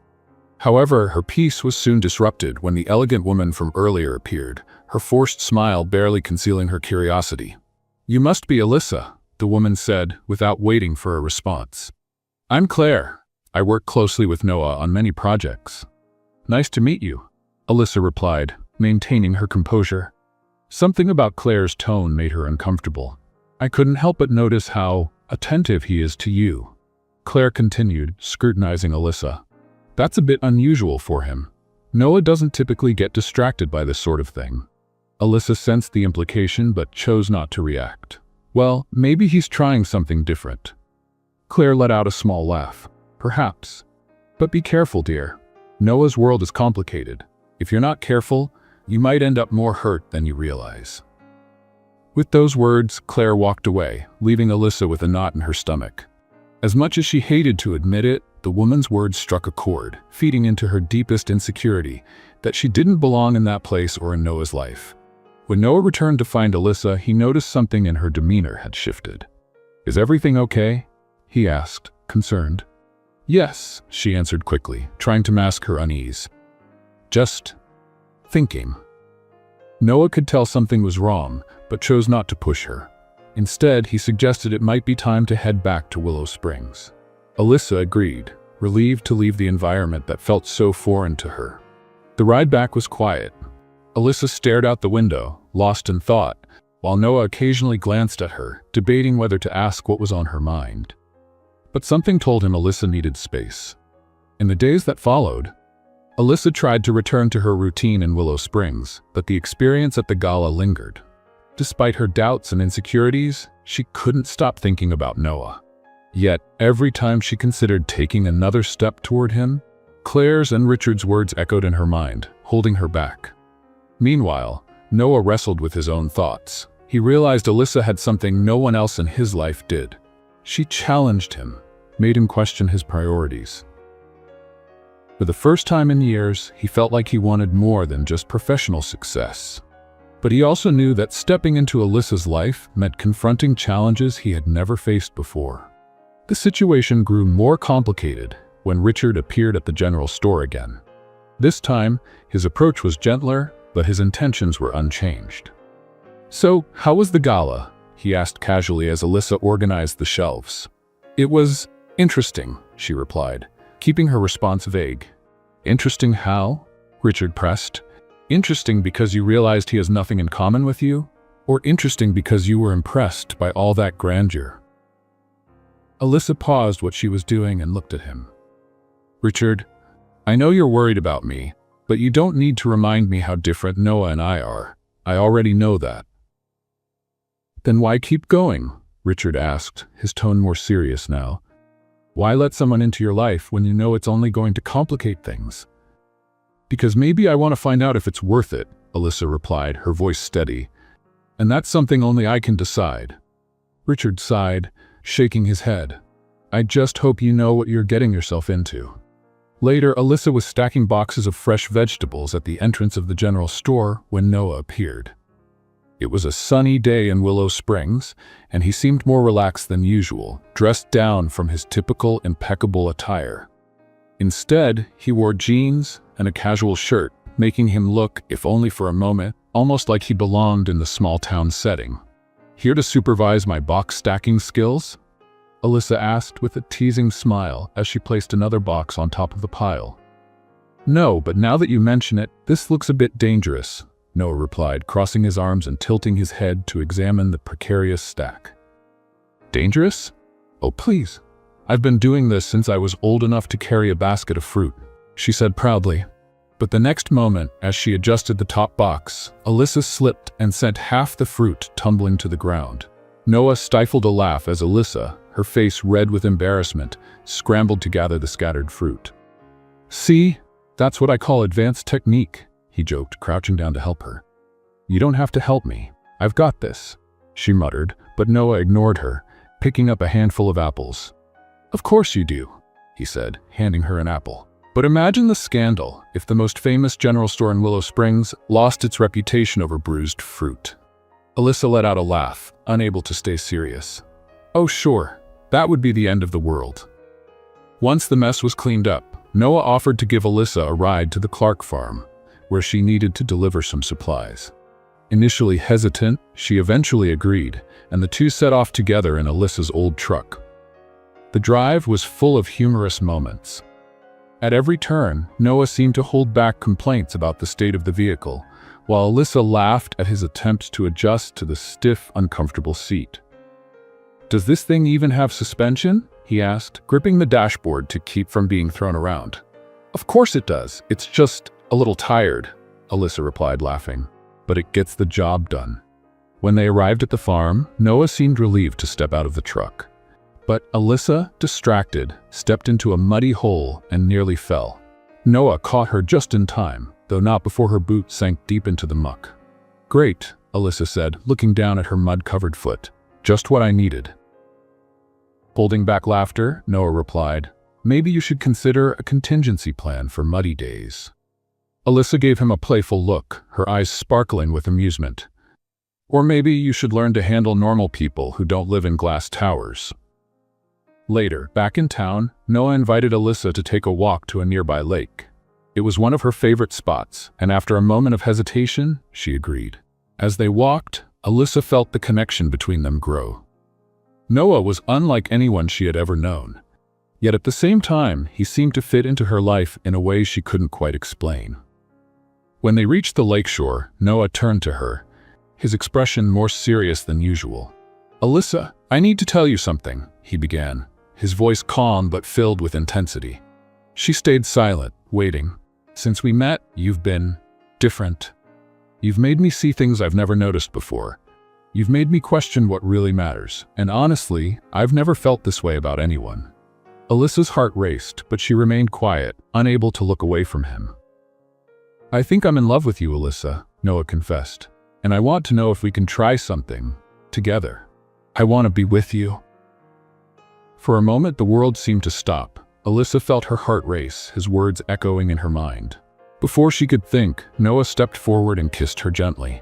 However, her peace was soon disrupted when the elegant woman from earlier appeared, her forced smile barely concealing her curiosity. "You must be Alyssa," the woman said, without waiting for a response. "I'm Claire. I work closely with Noah on many projects." "Nice to meet you," Alyssa replied, maintaining her composure. Something about Claire's tone made her uncomfortable. "I couldn't help but notice how attentive he is to you," Claire continued, scrutinizing Alyssa. "That's a bit unusual for him. Noah doesn't typically get distracted by this sort of thing." Alyssa sensed the implication but chose not to react. "Well, maybe he's trying something different." Claire let out a small laugh. "Perhaps. But be careful, dear. Noah's world is complicated. If you're not careful, you might end up more hurt than you realize." With those words, Claire walked away, leaving Alyssa with a knot in her stomach. As much as she hated to admit it, the woman's words struck a chord, feeding into her deepest insecurity, that she didn't belong in that place or in Noah's life. When Noah returned to find Alyssa, he noticed something in her demeanor had shifted. "Is everything okay?" he asked, concerned. "Yes," she answered quickly, trying to mask her unease. "Just thinking." Noah could tell something was wrong, but chose not to push her. Instead, he suggested it might be time to head back to Willow Springs. Alyssa agreed, relieved to leave the environment that felt so foreign to her. The ride back was quiet. Alyssa stared out the window, lost in thought, while Noah occasionally glanced at her, debating whether to ask what was on her mind. But something told him Alyssa needed space. In the days that followed, Alyssa tried to return to her routine in Willow Springs, but the experience at the gala lingered. Despite her doubts and insecurities, she couldn't stop thinking about Noah. Yet, every time she considered taking another step toward him, Claire's and Richard's words echoed in her mind, holding her back. Meanwhile, Noah wrestled with his own thoughts. He realized Alyssa had something no one else in his life did. She challenged him, made him question his priorities. For the first time in years, he felt like he wanted more than just professional success. But he also knew that stepping into Alyssa's life meant confronting challenges he had never faced before. The situation grew more complicated when Richard appeared at the general store again. This time, his approach was gentler, but his intentions were unchanged. "So, how was the gala?" he asked casually as Alyssa organized the shelves. "It was interesting," she replied, keeping her response vague. "Interesting how?" Richard pressed. "Interesting because you realized he has nothing in common with you? Or interesting because you were impressed by all that grandeur?" Alyssa paused what she was doing and looked at him. "Richard, I know you're worried about me, but you don't need to remind me how different Noah and I are. I already know that." "Then why keep going?" Richard asked, his tone more serious now. "Why let someone into your life when you know it's only going to complicate things?" "Because maybe I want to find out if it's worth it," Alyssa replied, her voice steady. "And that's something only I can decide." Richard sighed, shaking his head. "I just hope you know what you're getting yourself into." Later, Alyssa was stacking boxes of fresh vegetables at the entrance of the general store when Noah appeared. It was a sunny day in Willow Springs, and he seemed more relaxed than usual, dressed down from his typical impeccable attire. Instead, he wore jeans and a casual shirt, making him look, if only for a moment, almost like he belonged in the small-town setting. "Here to supervise my box stacking skills?" Alyssa asked with a teasing smile as she placed another box on top of the pile. "No, but now that you mention it, this looks a bit dangerous," Noah replied, crossing his arms and tilting his head to examine the precarious stack. "Dangerous? Oh, please. I've been doing this since I was old enough to carry a basket of fruit," she said proudly. But the next moment, as she adjusted the top box, Alyssa slipped and sent half the fruit tumbling to the ground. Noah stifled a laugh as Alyssa, her face red with embarrassment, scrambled to gather the scattered fruit. "See? That's what I call advanced technique," he joked, crouching down to help her. "You don't have to help me. I've got this," she muttered, but Noah ignored her, picking up a handful of apples. "Of course you do," he said, handing her an apple. "But imagine the scandal if the most famous general store in Willow Springs lost its reputation over bruised fruit." Alyssa let out a laugh, unable to stay serious. Oh sure, that would be the end of the world. Once the mess was cleaned up, Noah offered to give Alyssa a ride to the Clark farm, where she needed to deliver some supplies. Initially hesitant, she eventually agreed, and the two set off together in Alyssa's old truck. The drive was full of humorous moments. At every turn, Noah seemed to hold back complaints about the state of the vehicle, while Alyssa laughed at his attempts to adjust to the stiff, uncomfortable seat. "Does this thing even have suspension?" he asked, gripping the dashboard to keep from being thrown around. "Of course it does. It's just a little tired," Alyssa replied, laughing. "But it gets the job done." When they arrived at the farm, Noah seemed relieved to step out of the truck. But Alyssa, distracted, stepped into a muddy hole and nearly fell. Noah caught her just in time, though not before her boot sank deep into the muck. "Great," Alyssa said, looking down at her mud-covered foot. "Just what I needed." Holding back laughter, Noah replied, "Maybe you should consider a contingency plan for muddy days." Alyssa gave him a playful look, her eyes sparkling with amusement. "Or maybe you should learn to handle normal people who don't live in glass towers." Later, back in town, Noah invited Alyssa to take a walk to a nearby lake. It was one of her favorite spots, and after a moment of hesitation, she agreed. As they walked, Alyssa felt the connection between them grow. Noah was unlike anyone she had ever known. Yet at the same time, he seemed to fit into her life in a way she couldn't quite explain. When they reached the lakeshore, Noah turned to her, his expression more serious than usual. "Alyssa, I need to tell you something," he began, his voice calm but filled with intensity. She stayed silent, waiting. "Since we met, you've been different. You've made me see things I've never noticed before. You've made me question what really matters, and honestly, I've never felt this way about anyone." Alyssa's heart raced, but she remained quiet, unable to look away from him. "I think I'm in love with you, Alyssa," Noah confessed, "and I want to know if we can try something together. I want to be with you." For a moment, the world seemed to stop. Alyssa felt her heart race, his words echoing in her mind. Before she could think, Noah stepped forward and kissed her gently.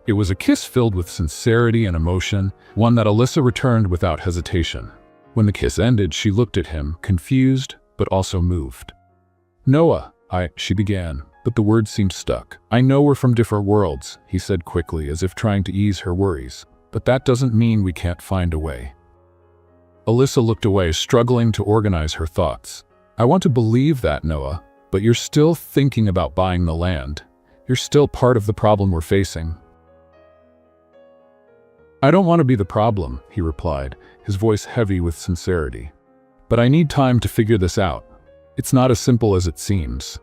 It was a kiss filled with sincerity and emotion, one that Alyssa returned without hesitation. When the kiss ended, she looked at him, confused, but also moved. "Noah, she began, but the words seemed stuck. "I know we're from different worlds," he said quickly, as if trying to ease her worries, "but that doesn't mean we can't find a way." Alyssa looked away, struggling to organize her thoughts. "I want to believe that, Noah, but you're still thinking about buying the land. You're still part of the problem we're facing." "I don't want to be the problem," he replied, his voice heavy with sincerity. "But I need time to figure this out. It's not as simple as it seems."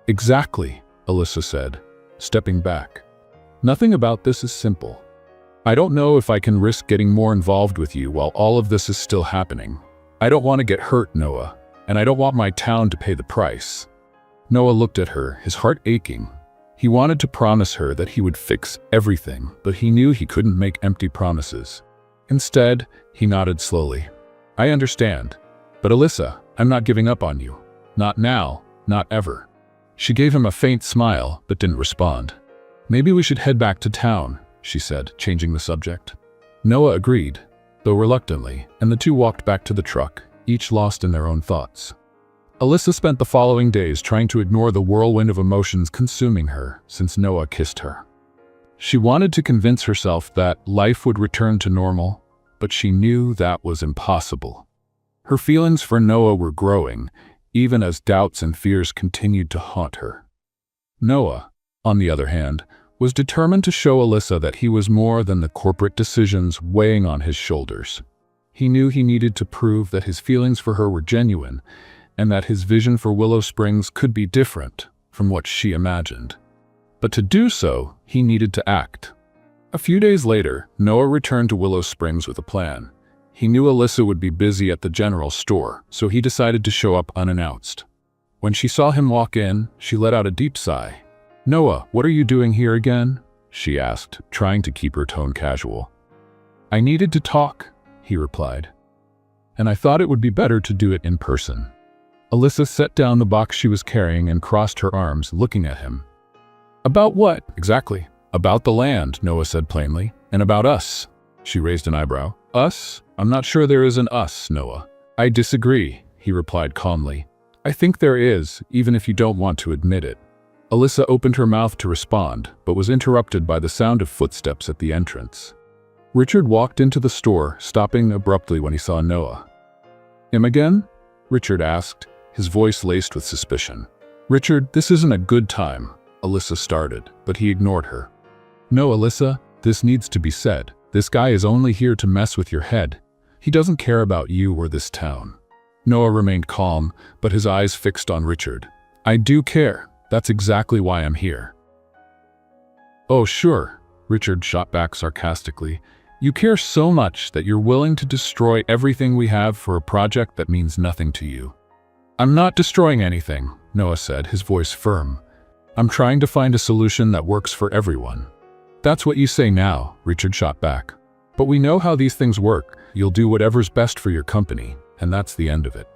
"Exactly," Alyssa said, stepping back. "Nothing about this is simple. I don't know if I can risk getting more involved with you while all of this is still happening. I don't want to get hurt, Noah, and I don't want my town to pay the price." Noah looked at her, his heart aching. He wanted to promise her that he would fix everything, but he knew he couldn't make empty promises. Instead, he nodded slowly. "I understand. But Alyssa, I'm not giving up on you. Not now, not ever." She gave him a faint smile, but didn't respond. "Maybe we should head back to town," she said, changing the subject. Noah agreed, though reluctantly, and the two walked back to the truck, each lost in their own thoughts. Alyssa spent the following days trying to ignore the whirlwind of emotions consuming her since Noah kissed her. She wanted to convince herself that life would return to normal, but she knew that was impossible. Her feelings for Noah were growing, even as doubts and fears continued to haunt her. Noah, on the other hand, was determined to show Alyssa that he was more than the corporate decisions weighing on his shoulders. He knew he needed to prove that his feelings for her were genuine, and that his vision for Willow Springs could be different from what she imagined. But to do so, he needed to act. A few days later, Noah returned to Willow Springs with a plan. He knew Alyssa would be busy at the general store, so he decided to show up unannounced. When she saw him walk in, she let out a deep sigh. "Noah, what are you doing here again?" she asked, trying to keep her tone casual. "I needed to talk," he replied. "And I thought it would be better to do it in person." Alyssa set down the box she was carrying and crossed her arms, looking at him. "About what, exactly?" About the land, Noah said plainly. And about us. She raised an eyebrow. Us? I'm not sure there is an us, Noah. I disagree, he replied calmly. I think there is, even if you don't want to admit it. Alyssa opened her mouth to respond, but was interrupted by the sound of footsteps at the entrance. Richard walked into the store, stopping abruptly when he saw Noah. Him again? Richard asked, his voice laced with suspicion. Richard, this isn't a good time, Alyssa started, but he ignored her. No, Alyssa, this needs to be said. This guy is only here to mess with your head. He doesn't care about you or this town. Noah remained calm, but his eyes fixed on Richard. I do care. That's exactly why I'm here. Oh, sure, Richard shot back sarcastically. You care so much that you're willing to destroy everything we have for a project that means nothing to you. I'm not destroying anything, Noah said, his voice firm. I'm trying to find a solution that works for everyone. That's what you say now, Richard shot back. But we know how these things work. You'll do whatever's best for your company, and that's the end of it.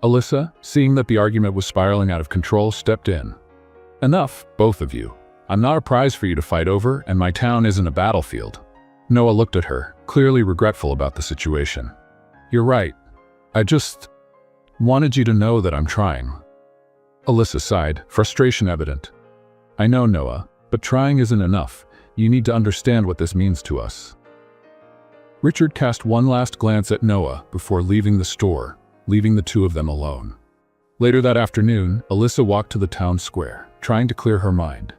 Alyssa, seeing that the argument was spiraling out of control, stepped in. Enough, both of you. I'm not a prize for you to fight over, and my town isn't a battlefield. Noah looked at her, clearly regretful about the situation. You're right. I just wanted you to know that I'm trying. Alyssa sighed, frustration evident. I know, Noah, but trying isn't enough. You need to understand what this means to us. Richard cast one last glance at Noah before leaving the store, leaving the two of them alone. Later that afternoon, Alyssa walked to the town square, trying to clear her mind.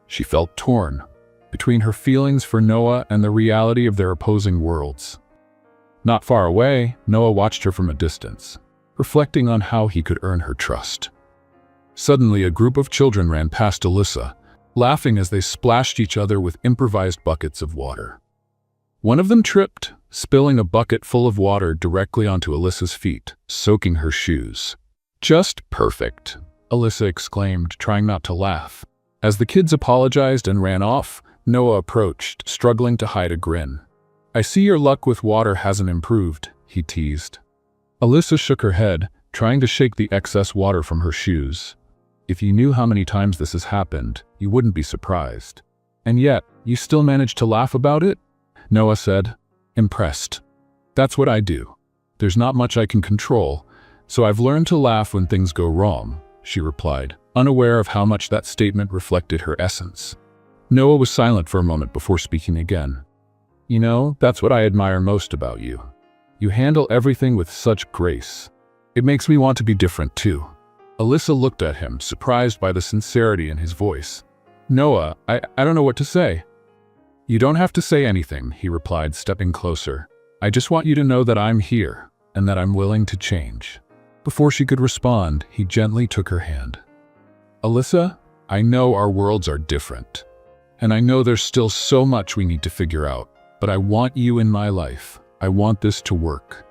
She felt torn between her feelings for Noah and the reality of their opposing worlds. Not far away, Noah watched her from a distance, reflecting on how he could earn her trust. Suddenly, a group of children ran past Alyssa, laughing as they splashed each other with improvised buckets of water. One of them tripped, spilling a bucket full of water directly onto Alyssa's feet, soaking her shoes. Just perfect, Alyssa exclaimed, trying not to laugh. As the kids apologized and ran off, Noah approached, struggling to hide a grin. I see your luck with water hasn't improved, he teased. Alyssa shook her head, trying to shake the excess water from her shoes. If you knew how many times this has happened, you wouldn't be surprised. And yet, you still managed to laugh about it? Noah said, impressed. That's what I do. There's not much I can control, so I've learned to laugh when things go wrong, she replied, unaware of how much that statement reflected her essence. Noah was silent for a moment before speaking again. You know, that's what I admire most about you. You handle everything with such grace. It makes me want to be different too. Alyssa looked at him, surprised by the sincerity in his voice. Noah, I don't know what to say. You don't have to say anything, he replied, stepping closer. I just want you to know that I'm here, and that I'm willing to change. Before she could respond, he gently took her hand. Alyssa, I know our worlds are different. And I know there's still so much we need to figure out, but I want you in my life. I want this to work.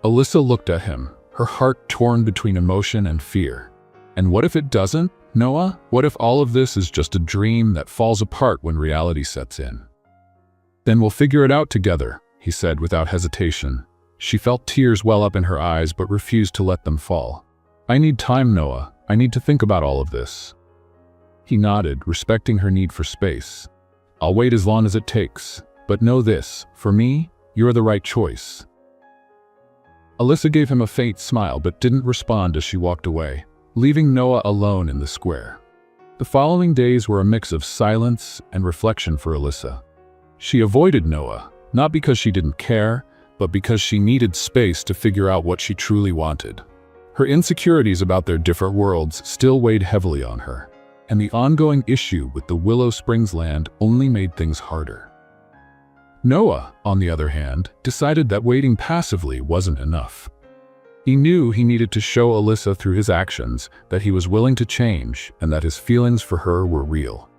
Alyssa looked at him, her heart torn between emotion and fear. And what if it doesn't, Noah? What if all of this is just a dream that falls apart when reality sets in? Then we'll figure it out together, he said without hesitation. She felt tears well up in her eyes but refused to let them fall. I need time, Noah. I need to think about all of this. He nodded, respecting her need for space. I'll wait as long as it takes, but know this, for me, you're the right choice. Alyssa gave him a faint smile but didn't respond as she walked away, leaving Noah alone in the square. The following days were a mix of silence and reflection for Alyssa. She avoided Noah, not because she didn't care, but because she needed space to figure out what she truly wanted. Her insecurities about their different worlds still weighed heavily on her, and the ongoing issue with the Willow Springs land only made things harder. Noah, on the other hand, decided that waiting passively wasn't enough. He knew he needed to show Alyssa through his actions that he was willing to change and that his feelings for her were real.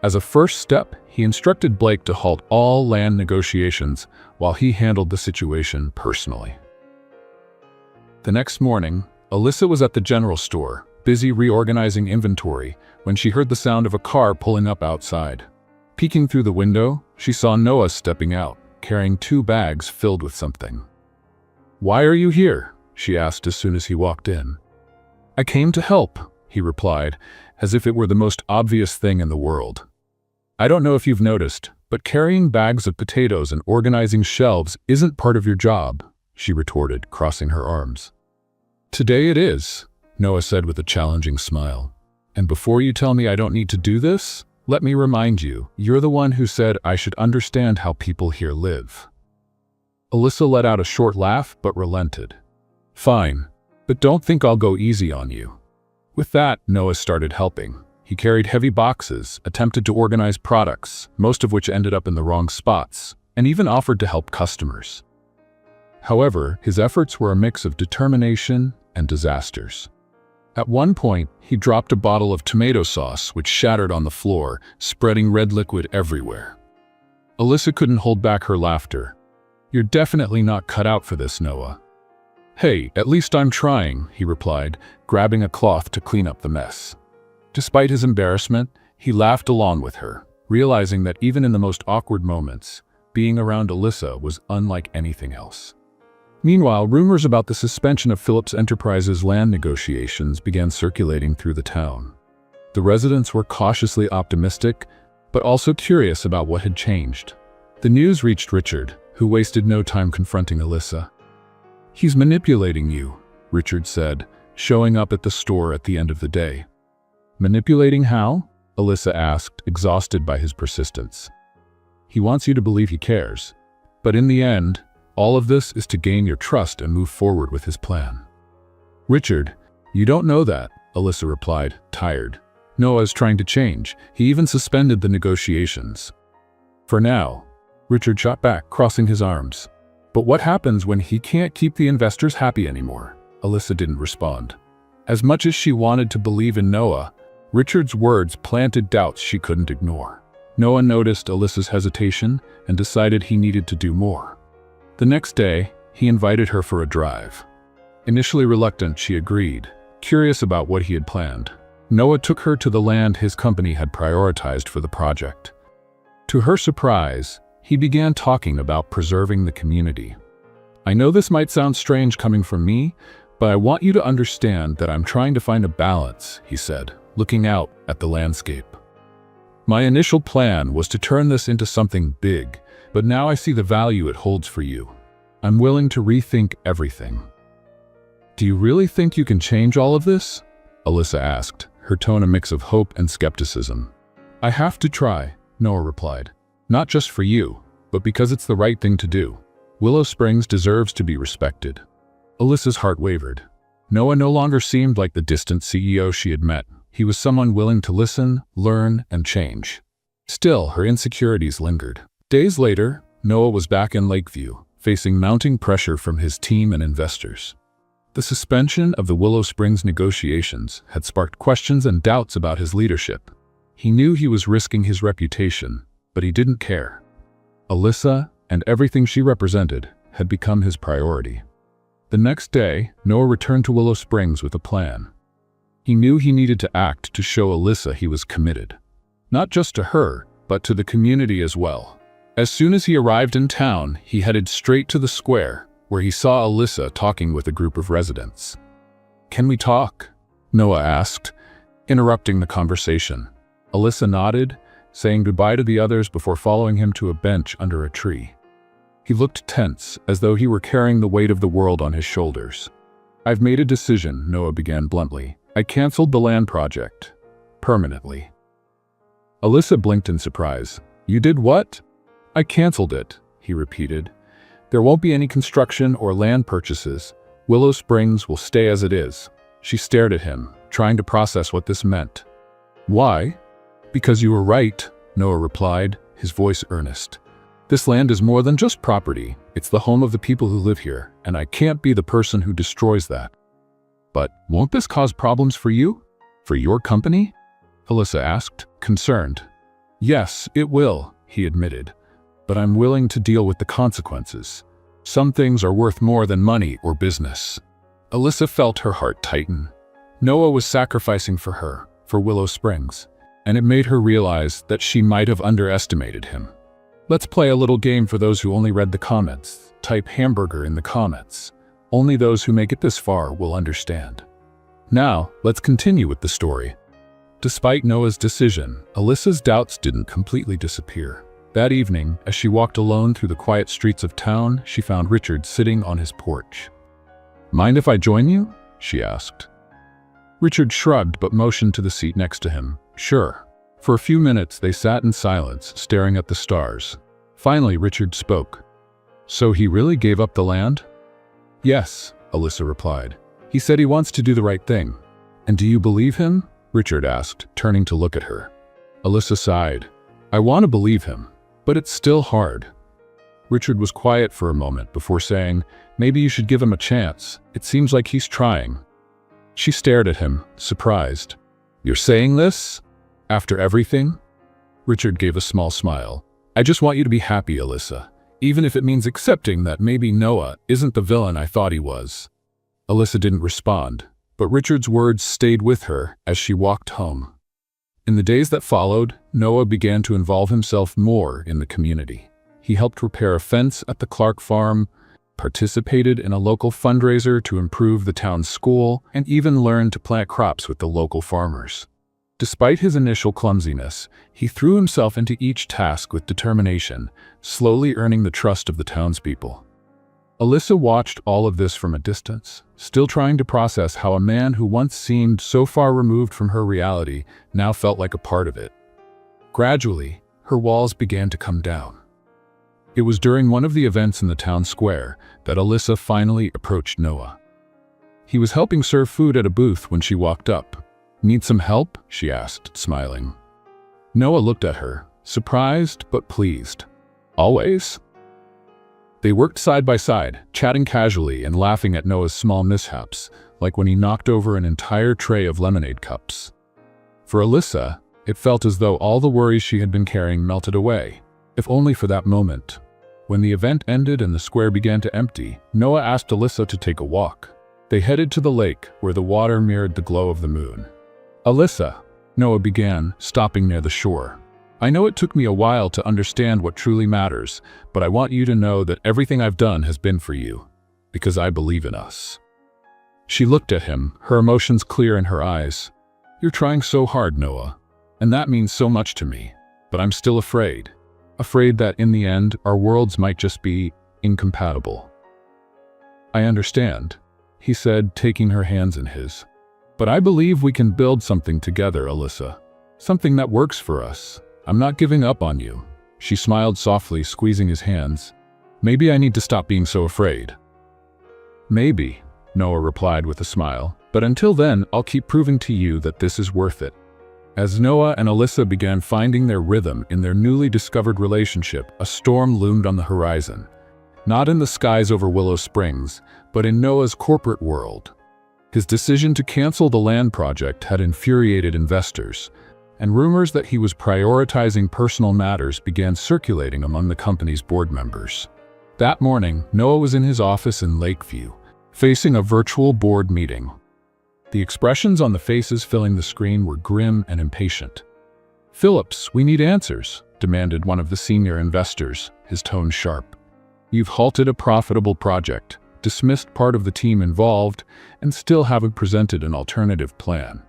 As a first step, he instructed Blake to halt all land negotiations while he handled the situation personally. The next morning, Alyssa was at the general store, busy reorganizing inventory, when she heard the sound of a car pulling up outside. Peeking through the window, she saw Noah stepping out, carrying 2 bags filled with something. "Why are you here?" she asked as soon as he walked in. "I came to help," he replied, as if it were the most obvious thing in the world. I don't know if you've noticed, but carrying bags of potatoes and organizing shelves isn't part of your job, she retorted, crossing her arms. Today it is, Noah said with a challenging smile. And before you tell me I don't need to do this, let me remind you, you're the one who said I should understand how people here live. Alyssa let out a short laugh but relented. Fine, but don't think I'll go easy on you. With that, Noah started helping. He carried heavy boxes, attempted to organize products, most of which ended up in the wrong spots, and even offered to help customers. However, his efforts were a mix of determination and disasters. At one point, he dropped a bottle of tomato sauce which shattered on the floor, spreading red liquid everywhere. Alyssa couldn't hold back her laughter. You're definitely not cut out for this, Noah. Hey, at least I'm trying, he replied, grabbing a cloth to clean up the mess. Despite his embarrassment, he laughed along with her, realizing that even in the most awkward moments, being around Alyssa was unlike anything else. Meanwhile, rumors about the suspension of Phillips Enterprises' land negotiations began circulating through the town. The residents were cautiously optimistic, but also curious about what had changed. The news reached Richard, who wasted no time confronting Alyssa. He's manipulating you, Richard said, showing up at the store at the end of the day. Manipulating how? Alyssa asked, exhausted by his persistence. He wants you to believe he cares, but in the end, all of this is to gain your trust and move forward with his plan. Richard, you don't know that, Alyssa replied, tired. Noah is trying to change. He even suspended the negotiations. For now, Richard shot back, crossing his arms. But what happens when he can't keep the investors happy anymore? Alyssa didn't respond. As much as she wanted to believe in Noah, Richard's words planted doubts she couldn't ignore. Noah noticed Alyssa's hesitation and decided he needed to do more. The next day, he invited her for a drive. Initially reluctant, she agreed, curious about what he had planned. Noah took her to the land his company had prioritized for the project. To her surprise, he began talking about preserving the community. I know this might sound strange coming from me, but I want you to understand that I'm trying to find a balance, he said, looking out at the landscape. My initial plan was to turn this into something big, but now I see the value it holds for you. I'm willing to rethink everything. Do you really think you can change all of this? Alyssa asked, her tone a mix of hope and skepticism. I have to try, Noah replied. Not just for you, but because it's the right thing to do. Willow Springs deserves to be respected. Alyssa's heart wavered. Noah no longer seemed like the distant CEO she had met. He was someone willing to listen, learn, and change. Still, her insecurities lingered. Days later, Noah was back in Lakeview, facing mounting pressure from his team and investors. The suspension of the Willow Springs negotiations had sparked questions and doubts about his leadership. He knew he was risking his reputation, but he didn't care. Alyssa, and everything she represented, had become his priority. The next day, Noah returned to Willow Springs with a plan. He knew he needed to act to show Alyssa he was committed. Not just to her, but to the community as well. As soon as he arrived in town, he headed straight to the square, where he saw Alyssa talking with a group of residents. Can we talk? Noah asked, interrupting the conversation. Alyssa nodded, saying goodbye to the others before following him to a bench under a tree. He looked tense, as though he were carrying the weight of the world on his shoulders. I've made a decision, Noah began bluntly. I canceled the land project. Permanently. Alyssa blinked in surprise. You did what? I canceled it, he repeated. There won't be any construction or land purchases. Willow Springs will stay as it is. She stared at him, trying to process what this meant. Why? Because you were right, Noah replied, his voice earnest. This land is more than just property. It's the home of the people who live here, and I can't be the person who destroys that. But won't this cause problems for you? For your company? Alyssa asked, concerned. Yes, it will, he admitted. But I'm willing to deal with the consequences. Some things are worth more than money or business. Alyssa felt her heart tighten. Noah was sacrificing for her, for Willow Springs, and it made her realize that she might have underestimated him. Let's play a little game for those who only read the comments. Type hamburger in the comments. Only those who make it this far will understand. Now, let's continue with the story. Despite Noah's decision, Alyssa's doubts didn't completely disappear. That evening, as she walked alone through the quiet streets of town, she found Richard sitting on his porch. "Mind if I join you?" she asked. Richard shrugged but motioned to the seat next to him. "Sure." For a few minutes, they sat in silence, staring at the stars. Finally, Richard spoke. "So he really gave up the land?" "Yes," Alyssa replied. "He said he wants to do the right thing." "And do you believe him?" Richard asked, turning to look at her. Alyssa sighed. "I want to believe him, but it's still hard." Richard was quiet for a moment before saying, "Maybe you should give him a chance. It seems like he's trying." She stared at him, surprised. "You're saying this? After everything?" Richard gave a small smile. "I just want you to be happy, Alyssa, even if it means accepting that maybe Noah isn't the villain I thought he was." Alyssa didn't respond, but Richard's words stayed with her as she walked home. In the days that followed, Noah began to involve himself more in the community. He helped repair a fence at the Clark farm, participated in a local fundraiser to improve the town's school, and even learned to plant crops with the local farmers. Despite his initial clumsiness, he threw himself into each task with determination, slowly earning the trust of the townspeople. Alyssa watched all of this from a distance, still trying to process how a man who once seemed so far removed from her reality now felt like a part of it. Gradually, her walls began to come down. It was during one of the events in the town square that Alyssa finally approached Noah. He was helping serve food at a booth when she walked up. "Need some help?" she asked, smiling. Noah looked at her, surprised but pleased. "Always?" They worked side by side, chatting casually and laughing at Noah's small mishaps, like when he knocked over an entire tray of lemonade cups. For Alyssa, it felt as though all the worries she had been carrying melted away, if only for that moment. When the event ended and the square began to empty, Noah asked Alyssa to take a walk. They headed to the lake, where the water mirrored the glow of the moon. "Alyssa," Noah began, stopping near the shore. "I know it took me a while to understand what truly matters, but I want you to know that everything I've done has been for you, because I believe in us." She looked at him, her emotions clear in her eyes. "You're trying so hard, Noah, and that means so much to me, but I'm still afraid. Afraid that in the end, our worlds might just be incompatible." "I understand," he said, taking her hands in his. "But I believe we can build something together, Alyssa. Something that works for us. I'm not giving up on you." She smiled softly, squeezing his hands. "Maybe I need to stop being so afraid." "Maybe," Noah replied with a smile. "But until then, I'll keep proving to you that this is worth it." As Noah and Alyssa began finding their rhythm in their newly discovered relationship, a storm loomed on the horizon. Not in the skies over Willow Springs, but in Noah's corporate world. His decision to cancel the land project had infuriated investors, and rumors that he was prioritizing personal matters began circulating among the company's board members. That morning, Noah was in his office in Lakeview, facing a virtual board meeting. The expressions on the faces filling the screen were grim and impatient. "Phillips, we need answers," demanded one of the senior investors, his tone sharp. "You've halted a profitable project, dismissed part of the team involved, and still haven't presented an alternative plan.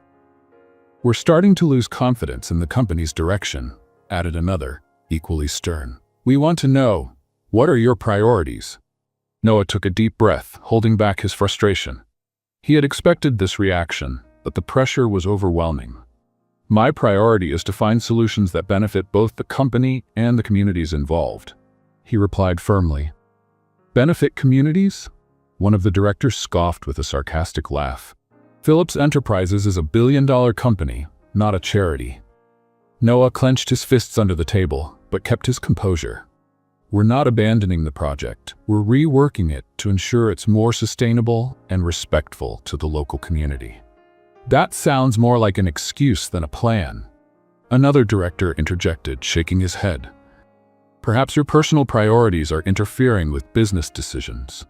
We're starting to lose confidence in the company's direction," added another, equally stern. "We want to know, what are your priorities?" Noah took a deep breath, holding back his frustration. He had expected this reaction, but the pressure was overwhelming. "My priority is to find solutions that benefit both the company and the communities involved," he replied firmly. "Benefit communities?" One of the directors scoffed with a sarcastic laugh. "Phillips Enterprises is a billion-dollar company, not a charity." Noah clenched his fists under the table, but kept his composure. "We're not abandoning the project. We're reworking it to ensure it's more sustainable and respectful to the local community." "That sounds more like an excuse than a plan," another director interjected, shaking his head. "Perhaps your personal priorities are interfering with business decisions."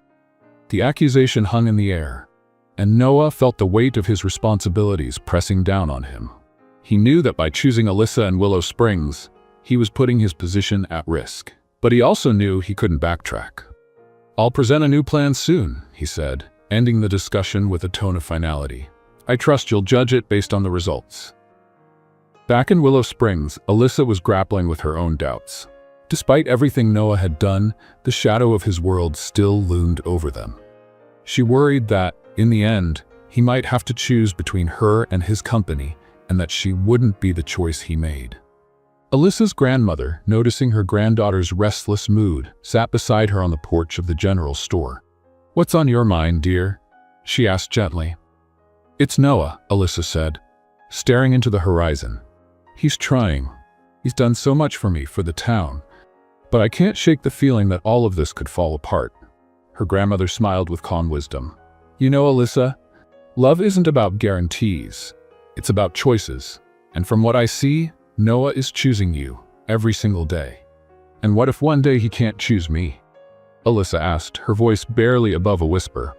The accusation hung in the air, and Noah felt the weight of his responsibilities pressing down on him. He knew that by choosing Alyssa and Willow Springs, he was putting his position at risk. But he also knew he couldn't backtrack. "I'll present a new plan soon," he said, ending the discussion with a tone of finality. "I trust you'll judge it based on the results." Back in Willow Springs, Alyssa was grappling with her own doubts. Despite everything Noah had done, the shadow of his world still loomed over them. She worried that, in the end, he might have to choose between her and his company, and that she wouldn't be the choice he made. Alyssa's grandmother, noticing her granddaughter's restless mood, sat beside her on the porch of the general store. "What's on your mind, dear?" she asked gently. "It's Noah," Alyssa said, staring into the horizon. "He's trying. He's done so much for me, for the town. But I can't shake the feeling that all of this could fall apart." Her grandmother smiled with calm wisdom. "You know, Alyssa, love isn't about guarantees. It's about choices. And from what I see, Noah is choosing you every single day. And what if one day he can't choose me?" Alyssa asked, her voice barely above a whisper.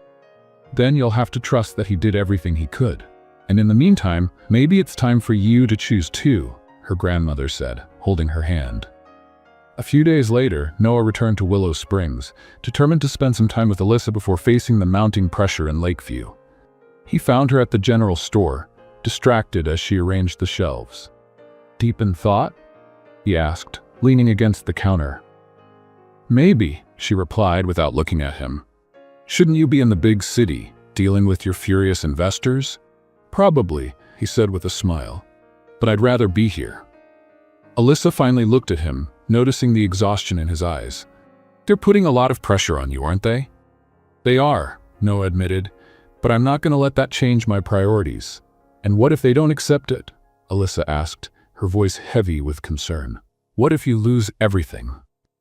"Then you'll have to trust that he did everything he could. And in the meantime, maybe it's time for you to choose too," her grandmother said, holding her hand. A few days later, Noah returned to Willow Springs, determined to spend some time with Alyssa before facing the mounting pressure in Lakeview. He found her at the general store, distracted as she arranged the shelves. "Deep in thought?" he asked, leaning against the counter. "Maybe," she replied without looking at him. "Shouldn't you be in the big city, dealing with your furious investors?" "Probably," he said with a smile. "But I'd rather be here." Alyssa finally looked at him, noticing the exhaustion in his eyes. "They're putting a lot of pressure on you, aren't they?" "They are," Noah admitted, "but I'm not going to let that change my priorities." "And what if they don't accept it?" Alyssa asked, her voice heavy with concern. "What if you lose everything?"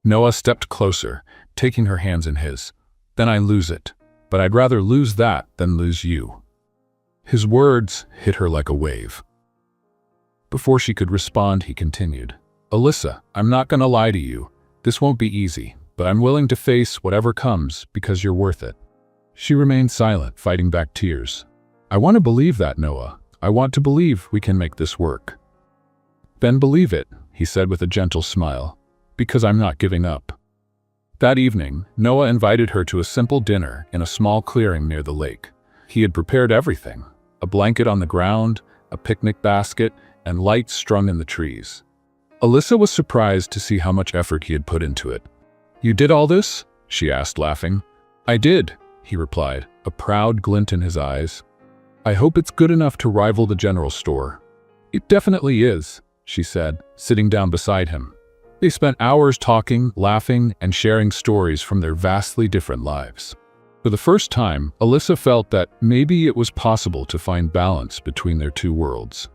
Noah stepped closer, taking her hands in his. "Then I lose it. But I'd rather lose that than lose you." His words hit her like a wave. Before she could respond, he continued. "Alyssa, I'm not going to lie to you. This won't be easy, but I'm willing to face whatever comes because you're worth it." She remained silent, fighting back tears. "I want to believe that, Noah. I want to believe we can make this work." "Then believe it," he said with a gentle smile, "because I'm not giving up." That evening, Noah invited her to a simple dinner in a small clearing near the lake. He had prepared everything: a blanket on the ground, a picnic basket, and lights strung in the trees. Alyssa was surprised to see how much effort he had put into it. "You did all this?" she asked, laughing. "I did," he replied, a proud glint in his eyes. "I hope it's good enough to rival the general store." "It definitely is," she said, sitting down beside him. They spent hours talking, laughing, and sharing stories from their vastly different lives. For the first time, Alyssa felt that maybe it was possible to find balance between their two worlds.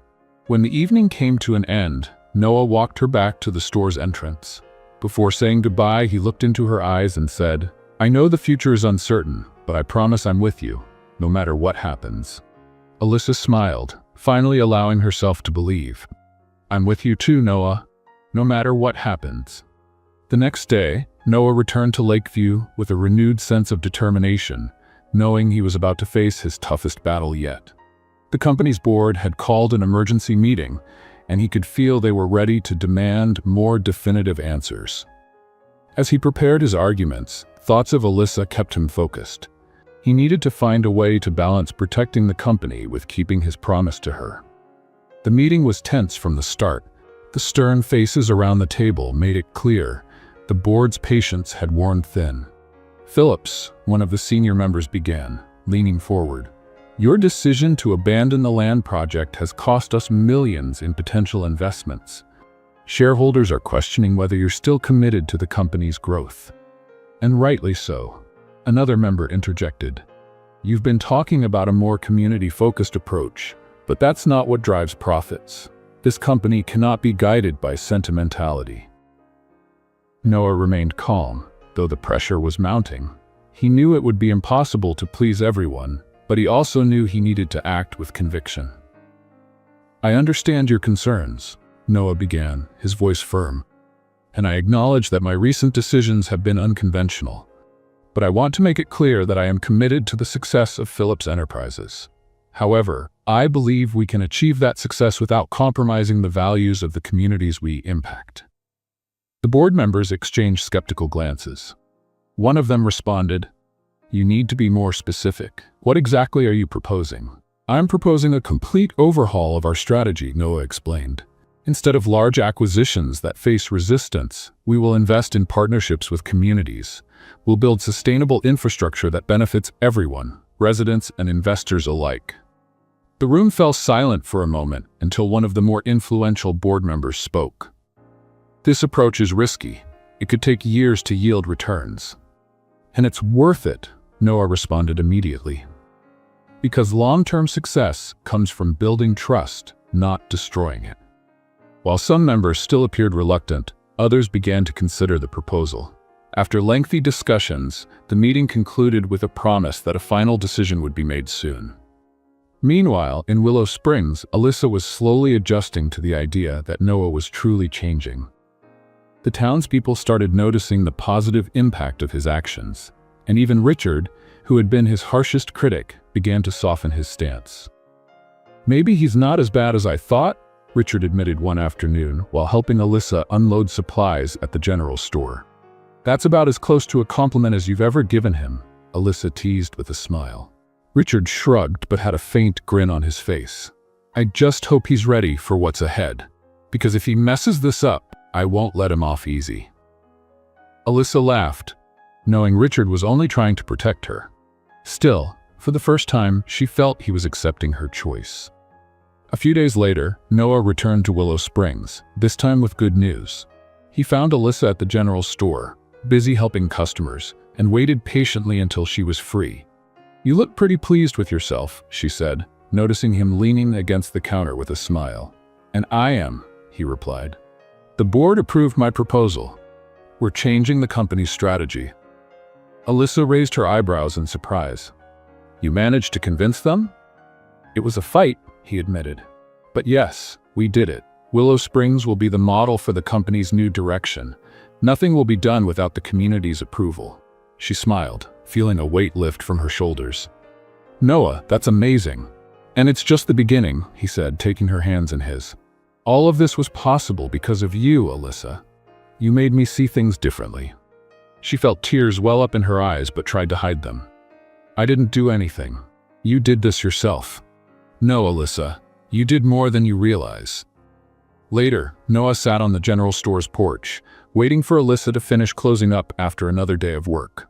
When the evening came to an end, Noah walked her back to the store's entrance. Before saying goodbye, he looked into her eyes and said, "I know the future is uncertain, but I promise I'm with you, no matter what happens." Alyssa smiled, finally allowing herself to believe. "I'm with you too, Noah, no matter what happens." The next day, Noah returned to Lakeview with a renewed sense of determination, knowing he was about to face his toughest battle yet. The company's board had called an emergency meeting, and he could feel they were ready to demand more definitive answers. As he prepared his arguments, thoughts of Alyssa kept him focused. He needed to find a way to balance protecting the company with keeping his promise to her. The meeting was tense from the start. The stern faces around the table made it clear the board's patience had worn thin. Phillips, one of the senior members, began, leaning forward. "Your decision to abandon the land project has cost us millions in potential investments. Shareholders are questioning whether you're still committed to the company's growth." "And rightly so," another member interjected. "You've been talking about a more community-focused approach, but that's not what drives profits. This company cannot be guided by sentimentality." Noah remained calm, though the pressure was mounting. He knew it would be impossible to please everyone, but he also knew he needed to act with conviction. "I understand your concerns," Noah began, his voice firm, "and I acknowledge that my recent decisions have been unconventional. But I want to make it clear that I am committed to the success of Phillips Enterprises. However, I believe we can achieve that success without compromising the values of the communities we impact." The board members exchanged skeptical glances. One of them responded, "You need to be more specific. What exactly are you proposing?" "I'm proposing a complete overhaul of our strategy," Noah explained. Instead of large acquisitions that face resistance, we will invest in partnerships with communities. We'll build sustainable infrastructure that benefits everyone, residents and investors alike. The room fell silent for a moment until one of the more influential board members spoke. This approach is risky. It could take years to yield returns. And it's worth it, Noah responded immediately. Because long-term success comes from building trust, not destroying it. While some members still appeared reluctant, others began to consider the proposal. After lengthy discussions, the meeting concluded with a promise that a final decision would be made soon. Meanwhile, in Willow Springs, Alyssa was slowly adjusting to the idea that Noah was truly changing. The townspeople started noticing the positive impact of his actions, and even Richard, who had been his harshest critic, began to soften his stance. "Maybe he's not as bad as I thought," Richard admitted one afternoon while helping Alyssa unload supplies at the general store. "That's about as close to a compliment as you've ever given him," Alyssa teased with a smile. Richard shrugged but had a faint grin on his face. "I just hope he's ready for what's ahead, because if he messes this up, I won't let him off easy." Alyssa laughed, knowing Richard was only trying to protect her. Still, for the first time, she felt he was accepting her choice. A few days later, Noah returned to Willow Springs, this time with good news. He found Alyssa at the general store, busy helping customers, and waited patiently until she was free. "You look pretty pleased with yourself," she said, noticing him leaning against the counter with a smile. "And I am," he replied. "The board approved my proposal. We're changing the company's strategy." Alyssa raised her eyebrows in surprise. "You managed to convince them?" "It was a fight," he admitted. "But yes, we did it. Willow Springs will be the model for the company's new direction. Nothing will be done without the community's approval." She smiled, feeling a weight lift from her shoulders. "Noah, that's amazing. And it's just the beginning," he said, taking her hands in his. "All of this was possible because of you, Alyssa. You made me see things differently." She felt tears well up in her eyes but tried to hide them. "I didn't do anything. You did this yourself." "No, Alyssa, you did more than you realize." Later, Noah sat on the general store's porch, waiting for Alyssa to finish closing up after another day of work.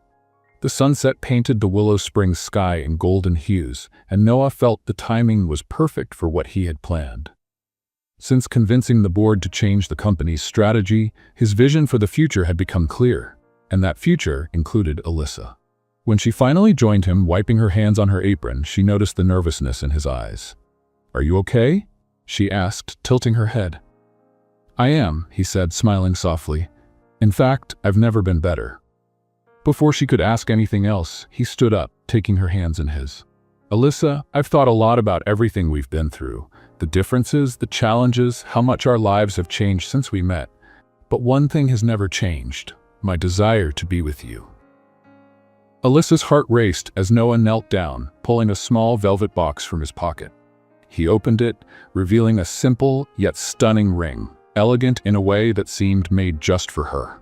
The sunset painted the Willow Springs sky in golden hues, and Noah felt the timing was perfect for what he had planned. Since convincing the board to change the company's strategy, his vision for the future had become clear, and that future included Alyssa. When she finally joined him, wiping her hands on her apron, she noticed the nervousness in his eyes. "Are you okay?" she asked, tilting her head. "I am," he said, smiling softly. "In fact, I've never been better." Before she could ask anything else, he stood up, taking her hands in his. "Alyssa, I've thought a lot about everything we've been through, the differences, the challenges, how much our lives have changed since we met. But one thing has never changed, my desire to be with you." Alyssa's heart raced as Noah knelt down, pulling a small velvet box from his pocket. He opened it, revealing a simple yet stunning ring, elegant in a way that seemed made just for her.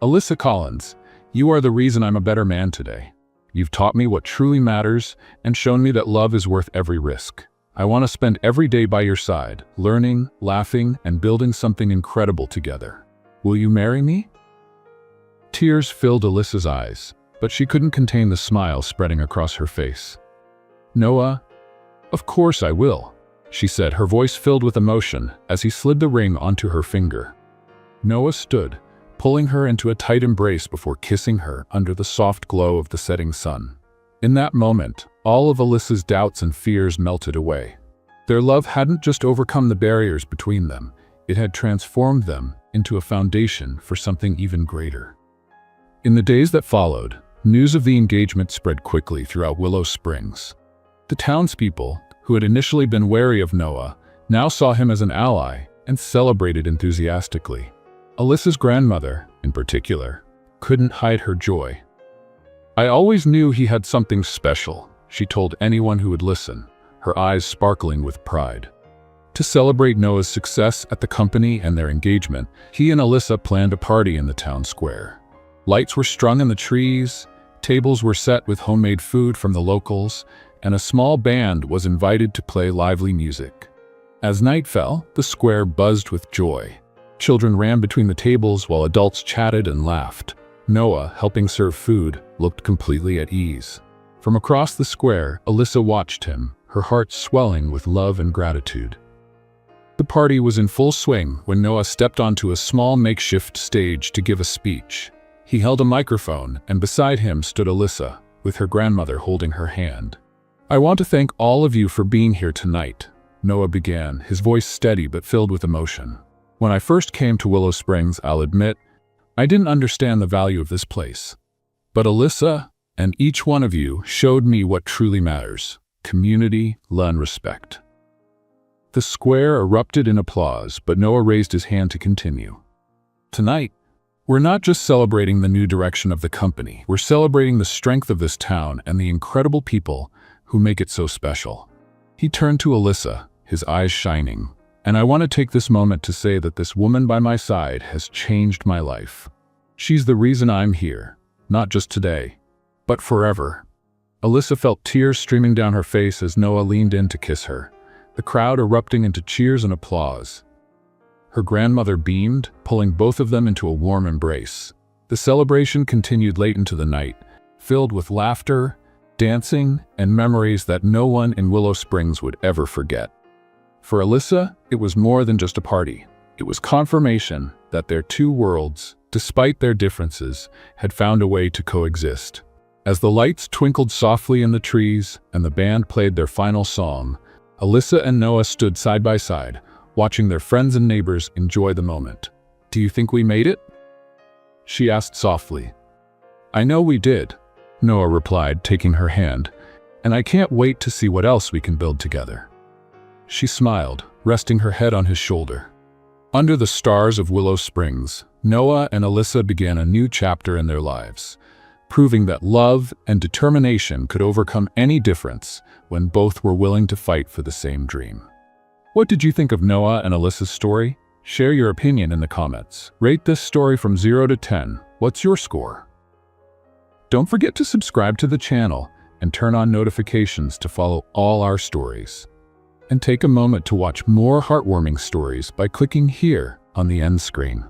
"Alyssa Collins, you are the reason I'm a better man today. You've taught me what truly matters and shown me that love is worth every risk. I want to spend every day by your side, learning, laughing, and building something incredible together. Will you marry me?" Tears filled Alyssa's eyes, but she couldn't contain the smile spreading across her face. "Noah, of course I will," she said, her voice filled with emotion as he slid the ring onto her finger. Noah stood, pulling her into a tight embrace before kissing her under the soft glow of the setting sun. In that moment, all of Alyssa's doubts and fears melted away. Their love hadn't just overcome the barriers between them, it had transformed them into a foundation for something even greater. In the days that followed, news of the engagement spread quickly throughout Willow Springs. The townspeople, who had initially been wary of Noah, now saw him as an ally and celebrated enthusiastically. Alyssa's grandmother, in particular, couldn't hide her joy. "I always knew he had something special," she told anyone who would listen, her eyes sparkling with pride. To celebrate Noah's success at the company and their engagement, he and Alyssa planned a party in the town square. Lights were strung in the trees, tables were set with homemade food from the locals, and a small band was invited to play lively music. As night fell, the square buzzed with joy. Children ran between the tables while adults chatted and laughed. Noah, helping serve food, looked completely at ease. From across the square, Alyssa watched him, her heart swelling with love and gratitude. The party was in full swing when Noah stepped onto a small makeshift stage to give a speech. He held a microphone, and beside him stood Alyssa, with her grandmother holding her hand. "I want to thank all of you for being here tonight," Noah began, his voice steady but filled with emotion. "When I first came to Willow Springs, I'll admit, I didn't understand the value of this place. But Alyssa and each one of you showed me what truly matters: community, love, and respect." The square erupted in applause, but Noah raised his hand to continue. "Tonight, we're not just celebrating the new direction of the company, we're celebrating the strength of this town and the incredible people who make it so special." He turned to Alyssa, his eyes shining. "And I want to take this moment to say that this woman by my side has changed my life. She's the reason I'm here, not just today, but forever." Alyssa felt tears streaming down her face as Noah leaned in to kiss her, the crowd erupting into cheers and applause. Her grandmother beamed, pulling both of them into a warm embrace. The celebration continued late into the night, filled with laughter, dancing, and memories that no one in Willow Springs would ever forget. For Alyssa, it was more than just a party. It was confirmation that their two worlds, despite their differences, had found a way to coexist. As the lights twinkled softly in the trees and the band played their final song, Alyssa and Noah stood side by side, watching their friends and neighbors enjoy the moment. "Do you think we made it?" she asked softly. "I know we did," Noah replied, taking her hand, "and I can't wait to see what else we can build together." She smiled, resting her head on his shoulder. Under the stars of Willow Springs, Noah and Alyssa began a new chapter in their lives, proving that love and determination could overcome any difference when both were willing to fight for the same dream. What did you think of Noah and Alyssa's story? Share your opinion in the comments. Rate this story from 0 to 10. What's your score? Don't forget to subscribe to the channel and turn on notifications to follow all our stories. And take a moment to watch more heartwarming stories by clicking here on the end screen.